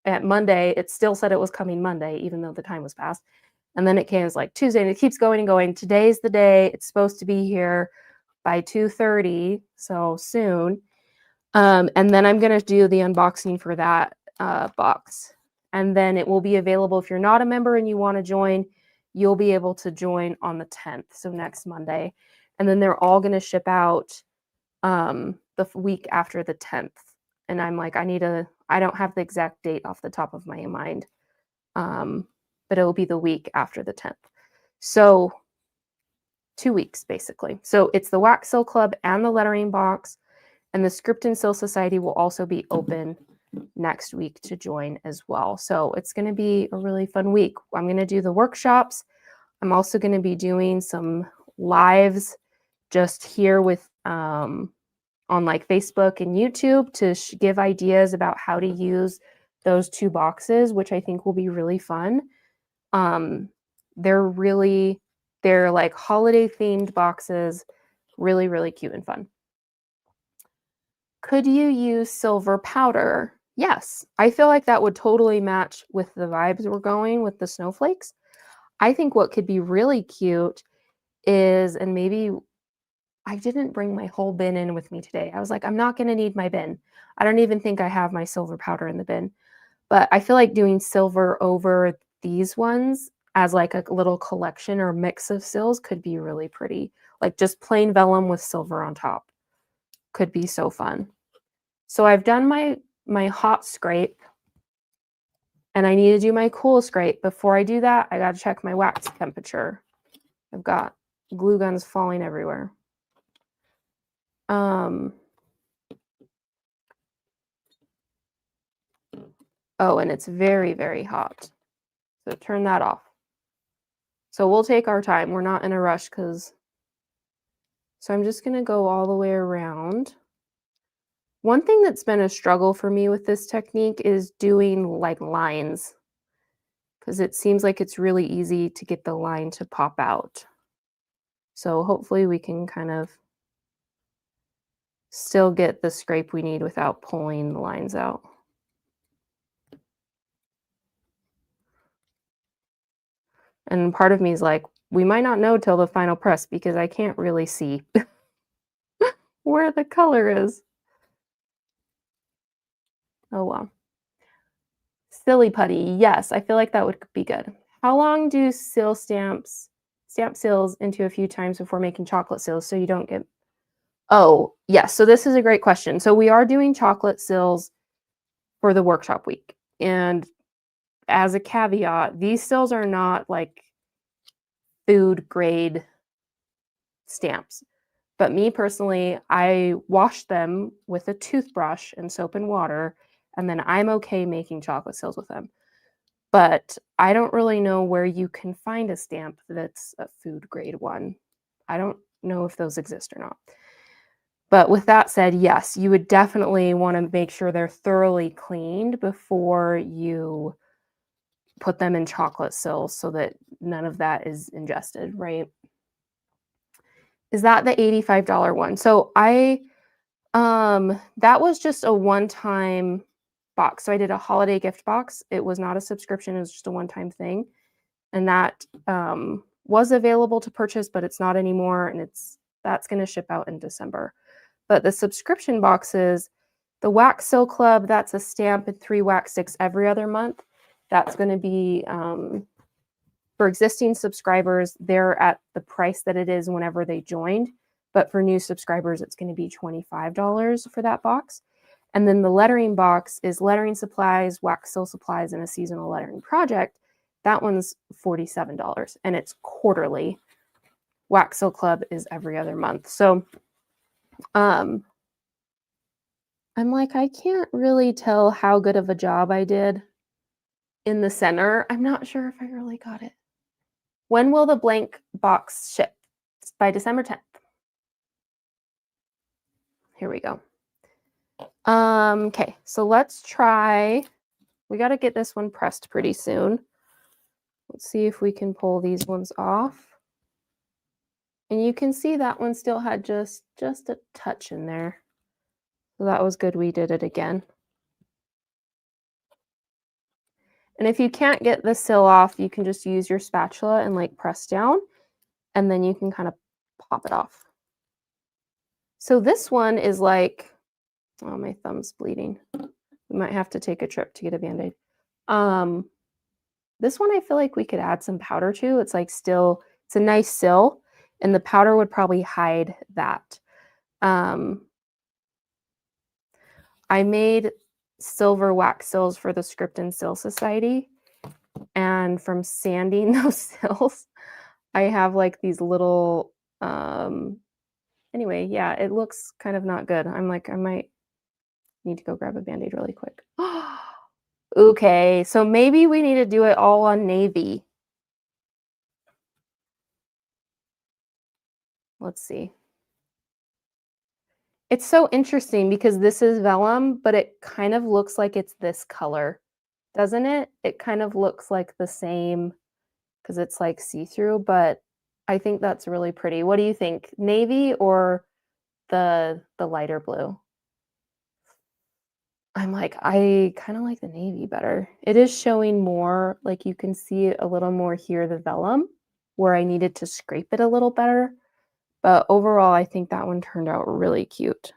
at Monday, it still said it was coming Monday, even though the time was past. And then it came as like Tuesday, and it keeps going and going. Today's the day. It's supposed to be here by 2:30, so soon. And then I'm going to do the unboxing for that box. And then it will be available. If you're not a member and you want to join, you'll be able to join on the 10th, so next Monday. And then they're all going to ship out the week after the 10th. And I'm like, I don't have the exact date off the top of my mind, but it will be the week after the 10th. So 2 weeks, basically. So it's the Wax Seal Club and the lettering box, and the Script and Seal Society will also be open next week to join as well. So it's going to be a really fun week. I'm going to do the workshops. I'm also going to be doing some lives just here with on like Facebook and YouTube to give ideas about how to use those two boxes, which I think will be really fun. They're like holiday themed boxes, really, really cute and fun. Could you use silver powder? Yes, I feel like that would totally match with the vibes we're going with the snowflakes. I think what could be really cute is, and maybe I didn't bring my whole bin in with me today. I was like, I'm not going to need my bin. I don't even think I have my silver powder in the bin. But I feel like doing silver over these ones as like a little collection or mix of seals could be really pretty. Like just plain vellum with silver on top could be so fun. So I've done my hot scrape, and I need to do my cool scrape. Before I do that, I got to check my wax temperature. I've got glue guns falling everywhere. Oh, and it's very, very hot. So turn that off. So we'll take our time. We're not in a rush because... So I'm just going to go all the way around. One thing that's been a struggle for me with this technique is doing like lines, because it seems like it's really easy to get the line to pop out. So hopefully we can kind of still get the scrape we need without pulling the lines out. And part of me is like, we might not know till the final press because I can't really see where the color is. Oh well. Silly putty. Yes, I feel like that would be good. How long do stamp seals into a few times before making chocolate seals so you don't get... Oh, yes. So this is a great question. So we are doing chocolate seals for the workshop week. And as a caveat, these seals are not like food grade stamps. But me personally, I wash them with a toothbrush and soap and water, and then I'm okay making chocolate seals with them. But I don't really know where you can find a stamp that's a food grade one. I don't know if those exist or not. But with that said, yes, you would definitely want to make sure they're thoroughly cleaned before you put them in chocolate seals so that none of that is ingested, right? Is that the $85 one? So that was just a one-time box. So I did a holiday gift box. It was not a subscription, it was just a one-time thing. And that was available to purchase, but it's not anymore, and that's going to ship out in December. But the subscription boxes, the Wax Seal Club, that's a stamp and 3 wax sticks every other month. That's going to be, for existing subscribers, they're at the price that it is whenever they joined. But for new subscribers, it's going to be $25 for that box. And then the lettering box is lettering supplies, wax seal supplies, and a seasonal lettering project. That one's $47, and it's quarterly. Wax Seal Club is every other month. So I'm like, I can't really tell how good of a job I did in the center. I'm not sure if I really got it. When will the blank box ship? It's by December 10th. Here we go. Okay, so let's try. We got to get this one pressed pretty soon. Let's see if we can pull these ones off. And you can see that one still had just a touch in there. So that was good we did it again. And if you can't get the seal off, you can just use your spatula and like press down, and then you can kind of pop it off. So this one is like, oh, my thumb's bleeding. We might have to take a trip to get a Band-Aid. This one I feel like we could add some powder to. It's like still, it's a nice seal, and the powder would probably hide that. I made silver wax seals for the Script and Seal Society, and from sanding those seals, I have like these little, anyway, yeah, it looks kind of not good. I'm like, I might need to go grab a Band-Aid really quick. Okay, so maybe we need to do it all on navy. Let's see. It's so interesting because this is vellum, but it kind of looks like it's this color, doesn't it? It kind of looks like the same because it's like see-through, but I think that's really pretty. What do you think? Navy or the lighter blue? I'm like, I kind of like the navy better. It is showing more, like you can see it a little more here, the vellum, where I needed to scrape it a little better. But overall, I think that one turned out really cute.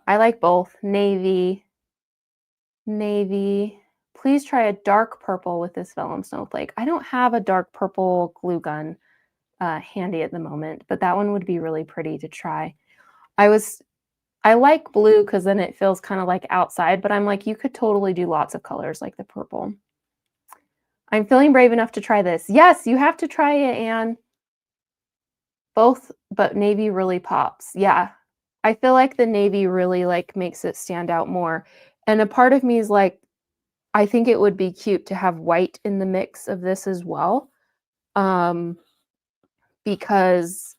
I like both. Navy. Please try a dark purple with this vellum snowflake. I don't have a dark purple glue gun handy at the moment, but that one would be really pretty to try. I was I like blue because then it feels kind of like outside, but I'm like, you could totally do lots of colors like the purple. I'm feeling brave enough to try this. Yes, you have to try it, Anne. Both, but navy really pops. Yeah. I feel like the navy really like makes it stand out more. And a part of me is like, I think it would be cute to have white in the mix of this as well. Because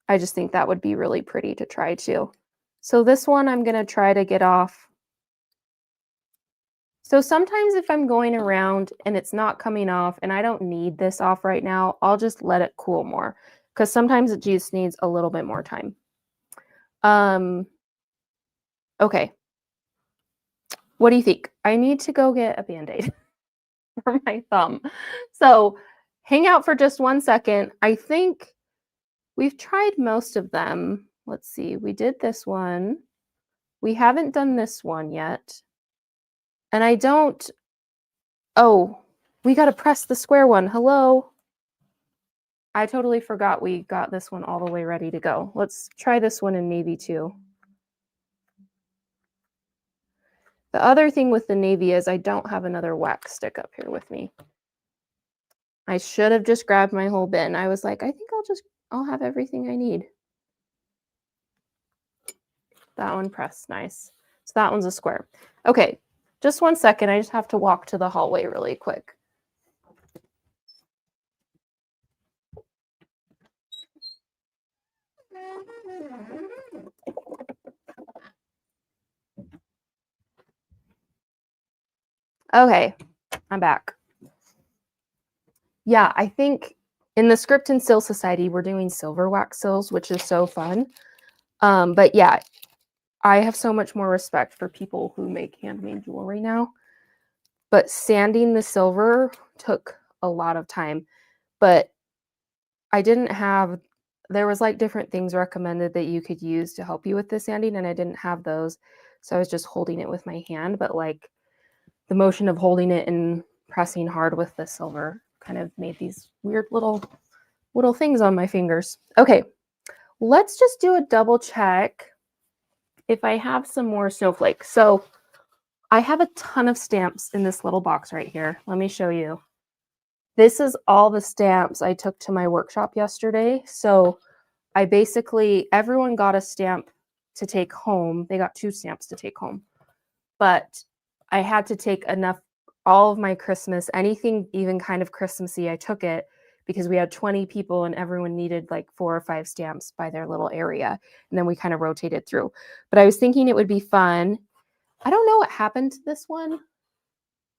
I just think that would be really pretty to try too. So this one I'm going to try to get off. So sometimes if I'm going around and it's not coming off and I don't need this off right now, I'll just let it cool more because sometimes it just needs a little bit more time. Okay. What do you think? I need to go get a Band-Aid for my thumb. So hang out for just 1 second. I think we've tried most of them. Let's see. We did this one. We haven't done this one yet. And I don't... Oh, we got to press the square one. Hello? I totally forgot we got this one all the way ready to go. Let's try this one in navy too. The other thing with the navy is I don't have another wax stick up here with me. I should have just grabbed my whole bin. I was like, I think I'll have everything I need. That one pressed nice. So that one's a square. Okay, just 1 second. I just have to walk to the hallway really quick. Okay, I'm back. Yeah, I think in the Script and Seal Society, we're doing silver wax seals, which is so fun. But yeah, I have so much more respect for people who make handmade jewelry now. But sanding the silver took a lot of time. But I didn't have, there was like different things recommended that you could use to help you with the sanding, and I didn't have those. So I was just holding it with my hand, but like the motion of holding it and pressing hard with the silver kind of made these weird little things on my fingers. Okay, let's just do a double check if I have some more snowflakes. So I have a ton of stamps in this little box right here. Let me show you. This is all the stamps I took to my workshop yesterday. So I basically, everyone got a stamp to take home. They got 2 stamps to take home. But I had to take enough, all of my Christmas, anything even kind of Christmassy, I took it because we had 20 people and everyone needed like 4 or 5 stamps by their little area. And then we kind of rotated through. But I was thinking it would be fun. I don't know what happened to this one.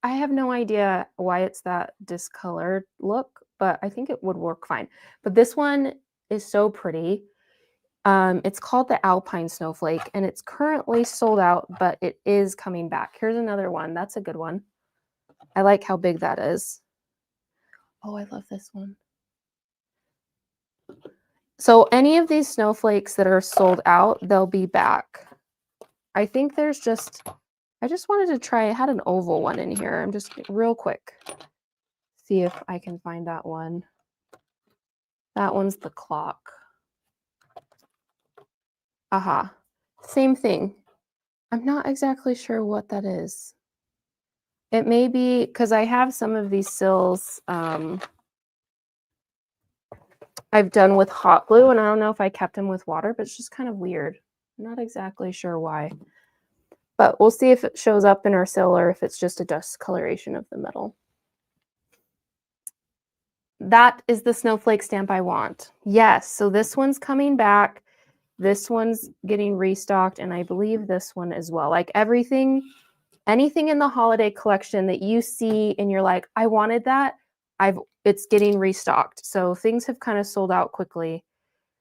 I have no idea why it's that discolored look, but I think it would work fine. But this one is so pretty. It's called the Alpine Snowflake, and it's currently sold out, but it is coming back. Here's another one. That's a good one. I like how big that is. Oh, I love this one. So any of these snowflakes that are sold out, they'll be back. I think there's just, I just wanted to try, I had an oval one in here. I'm just real quick. See if I can find that one. That one's the clock. Aha. Same thing. I'm not exactly sure what that is. It may be because I have some of these sills I've done with hot glue, and I don't know if I kept them with water, but it's just kind of weird. I'm not exactly sure why. But we'll see if it shows up in our sill or if it's just a discoloration of the metal. That is the snowflake stamp I want. Yes, so this one's coming back. This one's getting restocked, and I believe this one as well. Like everything, anything in the holiday collection that you see and you're like, I wanted that, it's getting restocked. So things have kind of sold out quickly.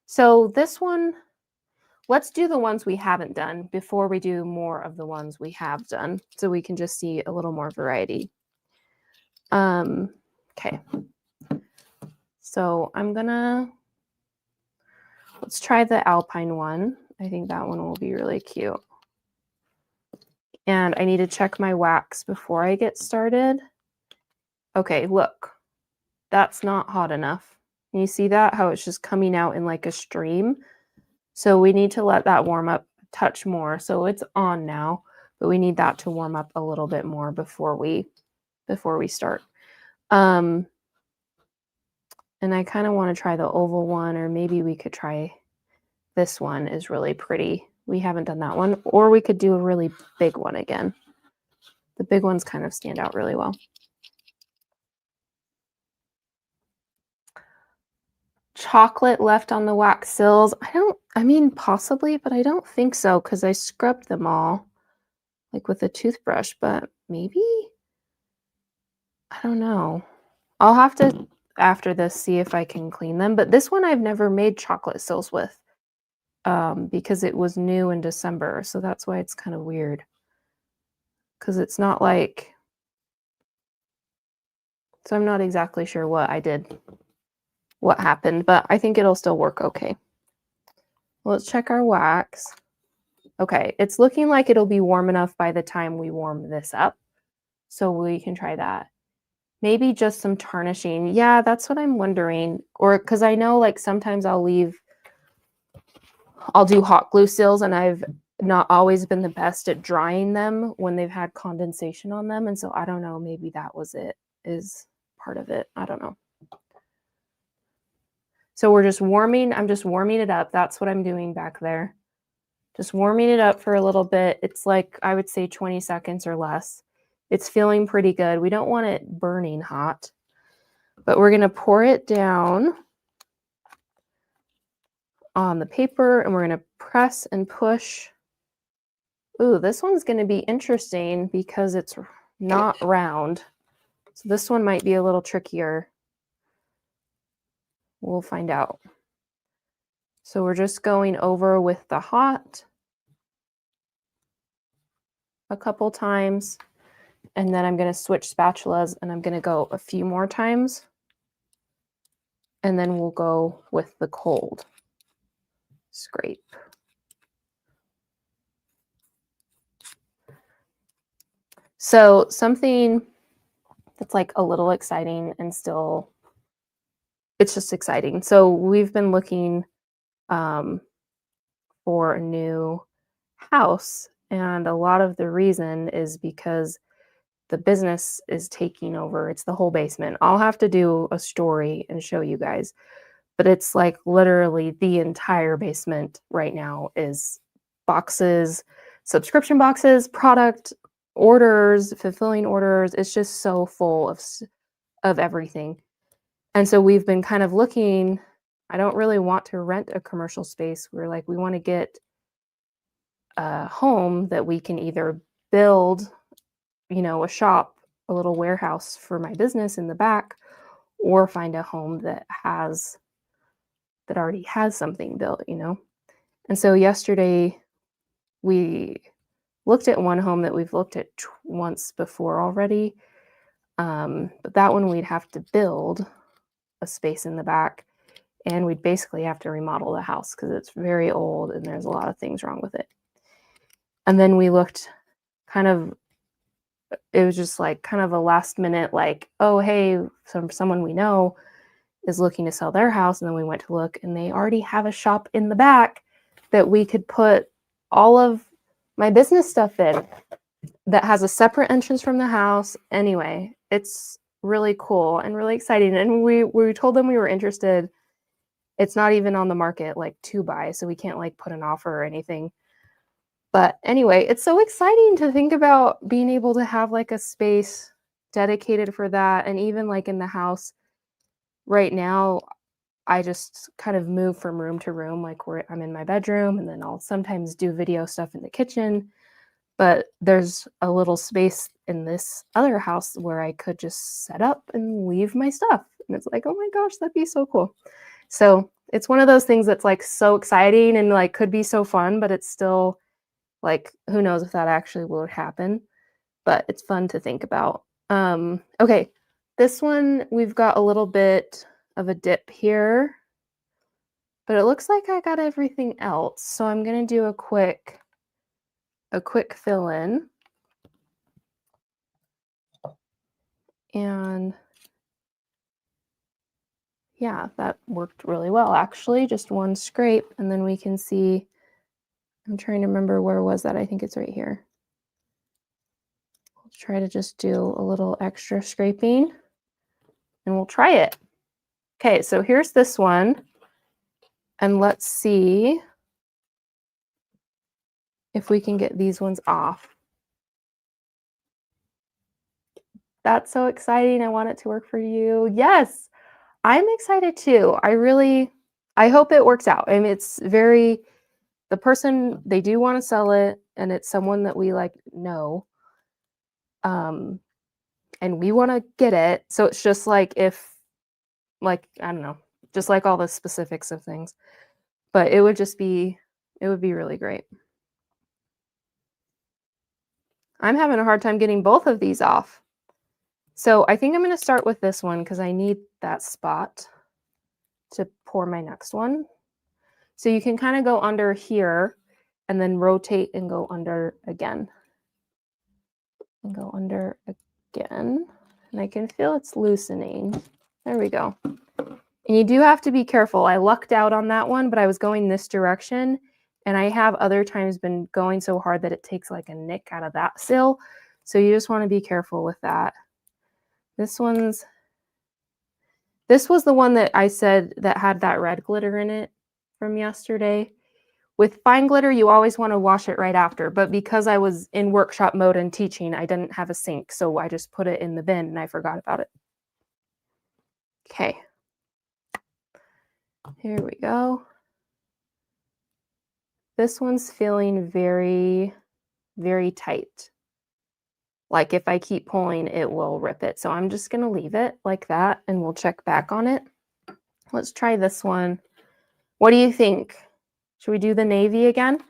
So this one, let's do the ones we haven't done before we do more of the ones we have done, so we can just see a little more variety. Okay. So let's try the Alpine one. I think that one will be really cute. And I need to check my wax before I get started. Okay, look, that's not hot enough. Can you see that? How it's just coming out in like a stream. So we need to let that warm up a touch more. So it's on now, but we need that to warm up a little bit more before we start. And I kind of want to try the oval one, or maybe we could try this one is really pretty. We haven't done that one, or we could do a really big one again. The big ones kind of stand out really well. Chocolate left on the wax seals. I mean, possibly, but I don't think so because I scrubbed them all like with a toothbrush, but maybe, I don't know. I'll have to, after this, see if I can clean them. But this one I've never made chocolate seals with because it was new in December. So that's why it's kind of weird. Because it's not like, so I'm not exactly sure what I did, what happened, but I think it'll still work okay. Well, let's check our wax. Okay, it's looking like it'll be warm enough by the time we warm this up. So we can try that. Maybe just some tarnishing. Yeah, that's what I'm wondering. Or because I know like sometimes I'll do hot glue seals and I've not always been the best at drying them when they've had condensation on them. And so I don't know, maybe that was it, is part of it. I don't know. So we're just warming, I'm just warming it up. That's what I'm doing back there. Just warming it up for a little bit. It's like, I would say 20 seconds or less. It's feeling pretty good. We don't want it burning hot, but we're going to pour it down on the paper and we're going to press and push. Ooh, this one's going to be interesting because it's not round. So this one might be a little trickier. We'll find out. So we're just going over with the hot a couple times, and then I'm going to switch spatulas and I'm going to go a few more times, and then we'll go with the cold. Scrape. So something that's like a little exciting and still, it's just exciting. So we've been looking for a new house, and a lot of the reason is because the business is taking over. It's the whole basement. I'll have to do a story and show you guys, but it's like literally the entire basement right now is boxes, subscription boxes, product orders, fulfilling orders. It's just so full of everything. And so we've been kind of looking. I don't really want to rent a commercial space. We're like, we want to get a home that we can either build, a shop, a little warehouse for my business in the back, or find a home that already has something built. And so yesterday we looked at one home that we've looked at once before already. But that one we'd have to build a space in the back, and we'd basically have to remodel the house because it's very old and there's a lot of things wrong with it. And then we looked it was just like kind of a last minute, like, oh, hey, someone we know is looking to sell their house. And then we went to look and they already have a shop in the back that we could put all of my business stuff in that has a separate entrance from the house. Anyway, it's really cool and really exciting. And we told them we were interested. It's not even on the market like to buy, so we can't like put an offer or anything. But anyway, it's so exciting to think about being able to have like a space dedicated for that. And even like in the house right now, I just kind of move from room to room, like where I'm in my bedroom, and then I'll sometimes do video stuff in the kitchen. But there's a little space in this other house where I could just set up and leave my stuff. And it's like, oh my gosh, that'd be so cool. So it's one of those things that's like so exciting and like could be so fun, but it's still like, who knows if that actually will happen, but it's fun to think about. Okay, this one, we've got a little bit of a dip here, but it looks like I got everything else. So I'm going to do a quick fill in. And Yeah, that worked really well, actually. Just one scrape, and then we can see, I'm trying to remember where was that? I think it's right here. We'll try to just do a little extra scraping, and we'll try it. Okay, so here's this one, and let's see if we can get these ones off. That's so exciting. I want it to work for you. Yes, I'm excited too. I hope it works out. I mean, it's very, the person, they do want to sell it, and it's someone that we like know. And we want to get it. So it's just like if, like, I don't know, just like all the specifics of things. But it would be really great. I'm having a hard time getting both of these off. So I think I'm going to start with this one because I need that spot to pour my next one. So you can kind of go under here and then rotate and go under again. And go under again. And I can feel it's loosening. There we go. And you do have to be careful. I lucked out on that one, but I was going this direction. And I have other times been going so hard that it takes like a nick out of that seal. So you just want to be careful with that. This was the one that I said that had that red glitter in it from yesterday. With fine glitter, you always want to wash it right after. But because I was in workshop mode and teaching, I didn't have a sink. So I just put it in the bin and I forgot about it. Okay. Here we go. This one's feeling very, very tight. Like if I keep pulling, it will rip it. So I'm just going to leave it like that and we'll check back on it. Let's try this one. What do you think? Should we do the navy again?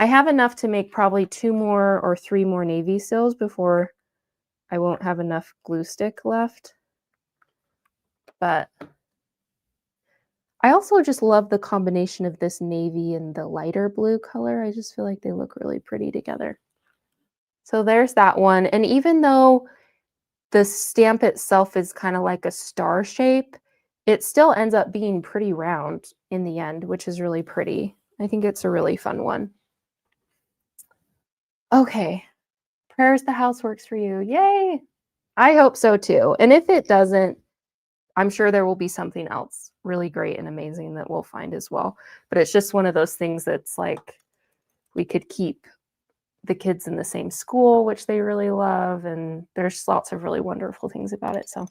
I have enough to make probably 2 more or 3 more navy seals before I won't have enough glue stick left. But I also just love the combination of this navy and the lighter blue color. I just feel like they look really pretty together. So there's that one. And even though the stamp itself is kind of like a star shape, it still ends up being pretty round in the end, which is really pretty. I think it's a really fun one. Okay. Prayers the house works for you. Yay. I hope so too. And if it doesn't, I'm sure there will be something else really great and amazing that we'll find as well. But it's just one of those things that's like, we could keep the kids in the same school, which they really love. And there's lots of really wonderful things about it. So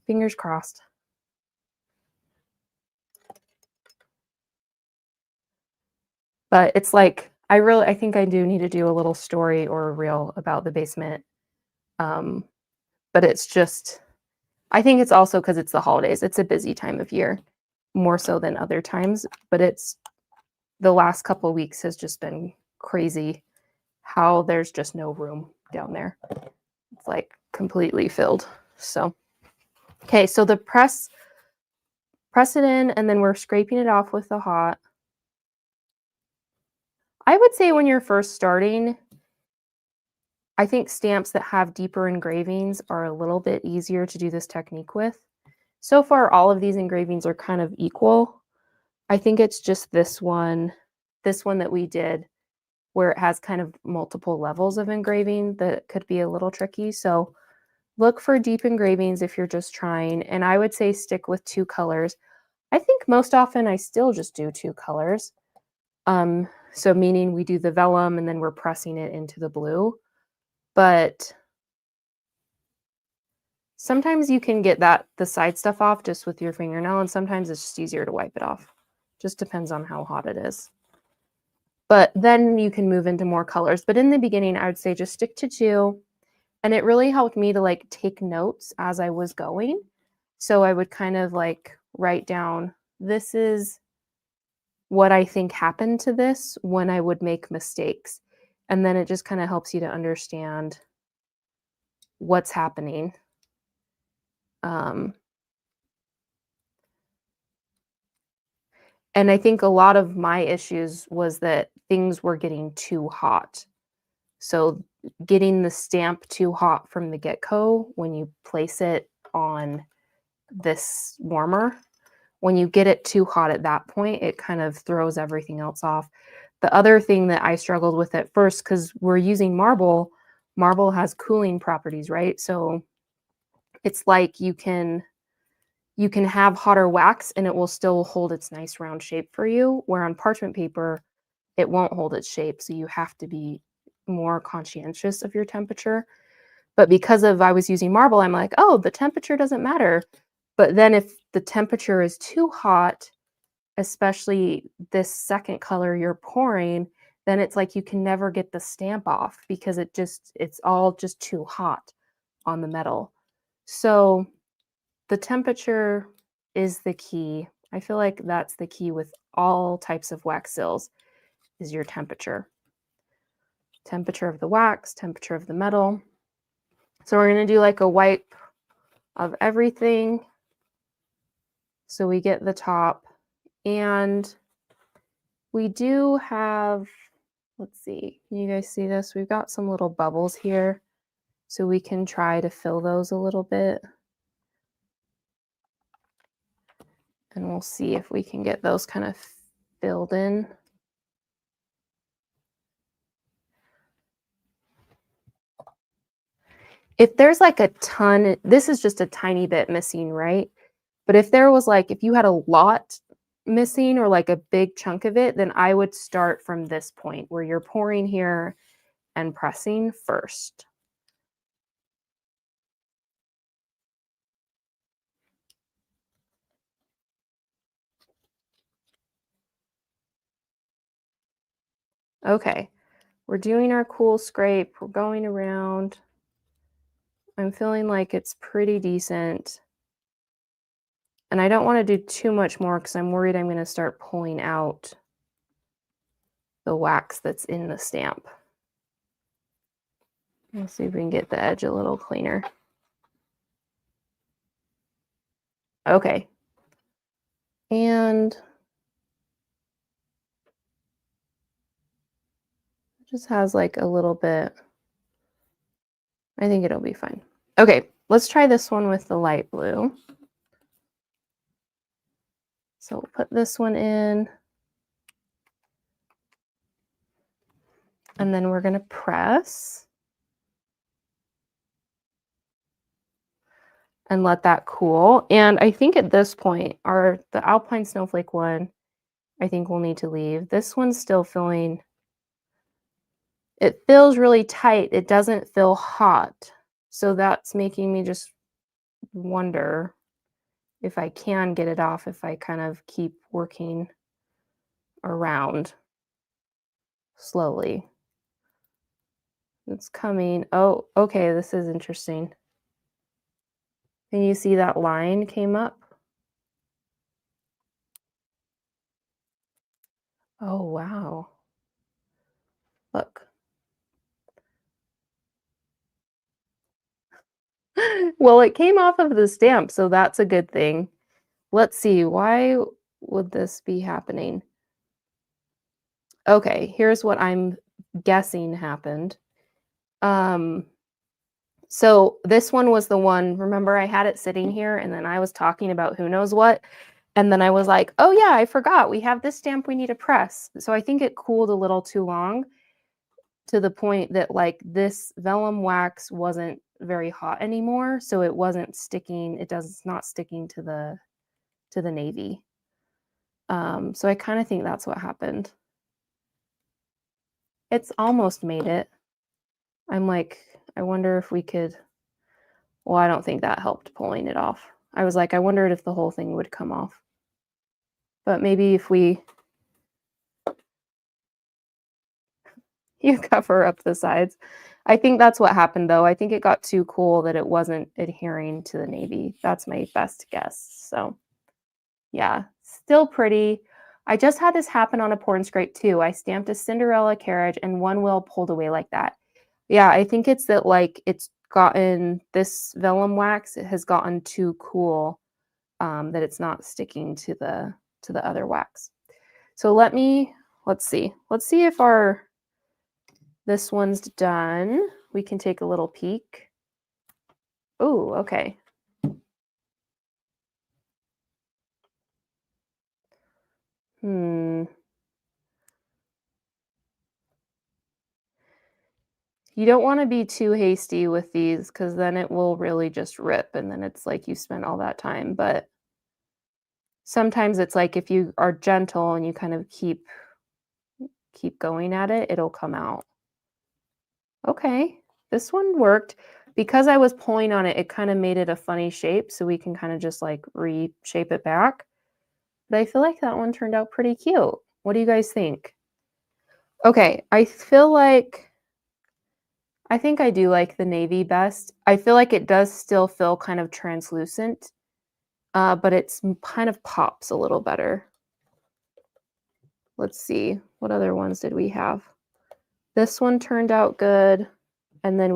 fingers crossed. But it's like, I think I do need to do a little story or a reel about the basement. But it's just, I think it's also because it's the holidays. It's a busy time of year, more so than other times. But it's, the last couple of weeks has just been crazy how there's just no room down there. It's like completely filled. So, okay, so the press it in and then we're scraping it off with the hot. I would say when you're first starting, I think stamps that have deeper engravings are a little bit easier to do this technique with. So far, all of these engravings are kind of equal. I think it's just this one that we did where it has kind of multiple levels of engraving that could be a little tricky. So look for deep engravings if you're just trying. And I would say stick with 2 colors. I think most often I still just do 2 colors. So meaning we do the vellum and then we're pressing it into the blue. But sometimes you can get the side stuff off just with your fingernail, and sometimes it's just easier to wipe it off. Just depends on how hot it is. But then you can move into more colors. But in the beginning, I would say just stick to 2. And it really helped me to like take notes as I was going. So I would kind of like write down, this is what I think happened to this when I would make mistakes. And then it just kind of helps you to understand what's happening. And I think a lot of my issues was that things were getting too hot. So getting the stamp too hot from the get-go when you place it on this warmer when you get it too hot at that point, it kind of throws everything else off. The other thing that I struggled with at first, because we're using marble, marble has cooling properties, right? So it's like you can have hotter wax and it will still hold its nice round shape for you, where on parchment paper, it won't hold its shape. So you have to be more conscientious of your temperature. But because of I was using marble, I'm like, oh, the temperature doesn't matter. But then if the temperature is too hot, especially this second color you're pouring, then it's like you can never get the stamp off because it's all just too hot on the metal. So the temperature is the key. I feel like that's the key with all types of wax seals is your temperature. Temperature of the wax, temperature of the metal. So we're going to do like a wipe of everything. So we get the top, and we do have, let's see, can you guys see this? We've got some little bubbles here, so we can try to fill those a little bit. And we'll see if we can get those kind of filled in. If there's like a ton, this is just a tiny bit missing, right? But if there was like, if you had a lot missing or like a big chunk of it, then I would start from this point where you're pouring here and pressing first. Okay, we're doing our cool scrape. We're going around. I'm feeling like it's pretty decent. And I don't want to do too much more because I'm worried I'm going to start pulling out the wax that's in the stamp. Let's see if we can get the edge a little cleaner. Okay. And it just has like a little bit. I think it'll be fine. Okay, let's try this one with the light blue. So we'll put this one in. And then we're going to press. And let that cool. And I think at this point, the Alpine Snowflake one, I think we'll need to leave. This one's still feeling, it feels really tight. It doesn't feel hot. So that's making me just wonder if I can get it off if I kind of keep working around slowly. It's coming. Oh, okay, this is interesting. Can you see that line came up? Oh, wow. Look. Well, it came off of the stamp, so that's a good thing. Let's see, why would this be happening? Okay, here's what I'm guessing happened. So this one was the one, remember I had it sitting here and then I was talking about who knows what. And then I was like, oh yeah, I forgot. We have this stamp we need to press. So I think it cooled a little too long to the point that like this vellum wax wasn't very hot anymore. So it wasn't sticking. It's not sticking to the navy. So I kind of think that's what happened. It's almost made it. I'm like, I wonder if we could, well, I don't think that helped pulling it off. I was like, I wondered if the whole thing would come off. But maybe if you cover up the sides. I think that's what happened though. I think it got too cool that it wasn't adhering to the navy. That's my best guess. So yeah, still pretty. I just had this happen on a pour and scrape too. I stamped a Cinderella carriage and one wheel pulled away like that. Yeah, I think it's that like it's gotten, this vellum wax, it has gotten too cool that it's not sticking to the other wax. So let's see if this one's done. We can take a little peek. Oh, okay. You don't want to be too hasty with these because then it will really just rip and then it's like you spent all that time. But sometimes it's like if you are gentle and you kind of keep going at it, it'll come out. Okay, this one worked. Because I was pulling on it, it kind of made it a funny shape, so we can kind of just like reshape it back. But I feel like that one turned out pretty cute. What do you guys think? Okay, I think I do like the navy best. I feel like it does still feel kind of translucent, but it's kind of pops a little better. Let's see, what other ones did we have? This one turned out good. And then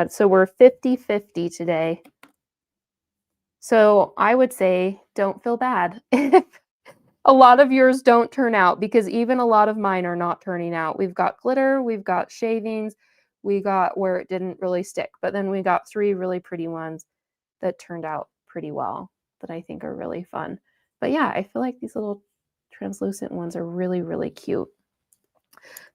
so we're 50-50 today. So I would say don't feel bad if a lot of yours don't turn out because even a lot of mine are not turning out. We've got glitter, we've got shavings, we got where it didn't really stick, but then we got 3 really pretty ones that turned out pretty well that I think are really fun. But yeah, I feel like these little translucent ones are really, really cute.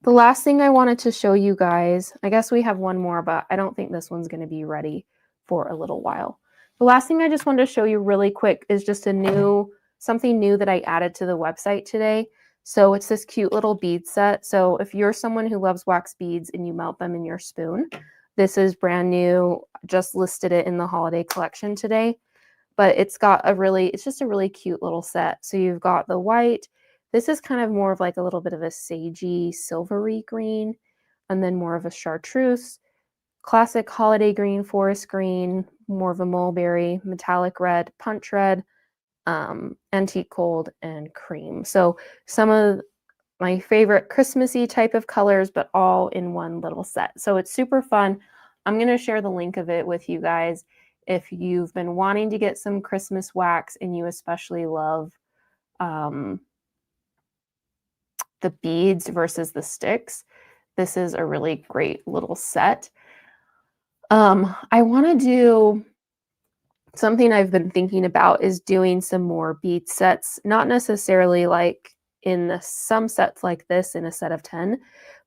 The last thing I wanted to show you guys, I guess we have one more, but I don't think this one's going to be ready for a little while. The last thing I just wanted to show you really quick is just something new that I added to the website today. So it's this cute little bead set. So if you're someone who loves wax beads and you melt them in your spoon, this is brand new. Just listed it in the holiday collection today. But it's just a really cute little set. So you've got the white. This is kind of more of like a little bit of a sagey, silvery green, and then more of a chartreuse, classic holiday green, forest green, more of a mulberry, metallic red, punch red, antique gold, and cream. So some of my favorite Christmassy type of colors, but all in one little set. So it's super fun. I'm going to share the link of it with you guys. If you've been wanting to get some Christmas wax and you especially love the beads versus the sticks, this is a really great little set. I want to do something I've been thinking about is doing some more bead sets, not necessarily like in some sets like this in a set of 10,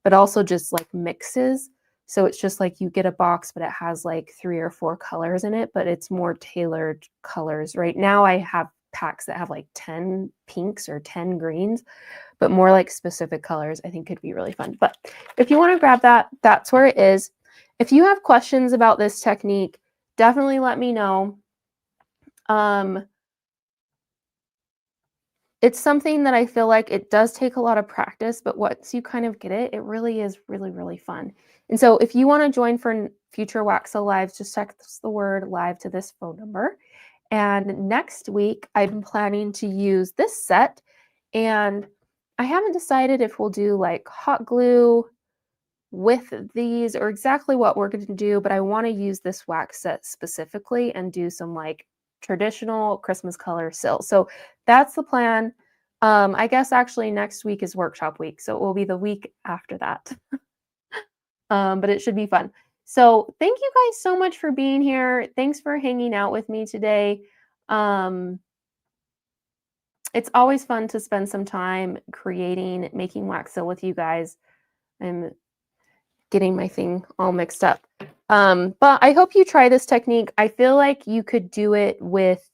but also just like mixes. So it's just like you get a box, but it has like 3 or 4 colors in it, but it's more tailored colors. Right now I have packs that have like 10 pinks or 10 greens, but more like specific colors I think could be really fun. But if you want to grab that, that's where it is. If you have questions about this technique, definitely let me know. It's something that I feel like it does take a lot of practice, but once you kind of get it, it really is really, really fun. And so if you want to join for future Wax So Lives, just text the word live to this phone number. And next week, I'm planning to use this set. And I haven't decided if we'll do like hot glue with these or exactly what we're going to do, but I want to use this wax set specifically and do some like traditional Christmas color sills. So that's the plan. I guess actually next week is workshop week, so it will be the week after that. But it should be fun. So thank you guys so much for being here. Thanks for hanging out with me today. It's always fun to spend some time making wax seal with you guys. I'm getting my thing all mixed up. But I hope you try this technique. I feel like you could do it with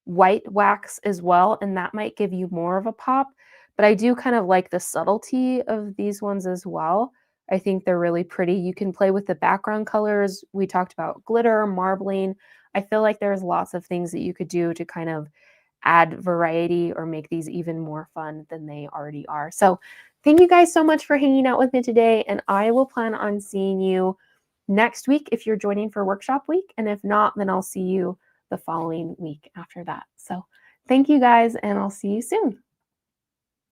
white wax as well, and that might give you more of a pop. But I do kind of like the subtlety of these ones as well. I think they're really pretty. You can play with the background colors. We talked about glitter, marbling. I feel like there's lots of things that you could do to kind of add variety or make these even more fun than they already are. So thank you guys so much for hanging out with me today, and I will plan on seeing you next week if you're joining for workshop week, and if not, then I'll see you the following week after that. So thank you guys, and I'll see you soon.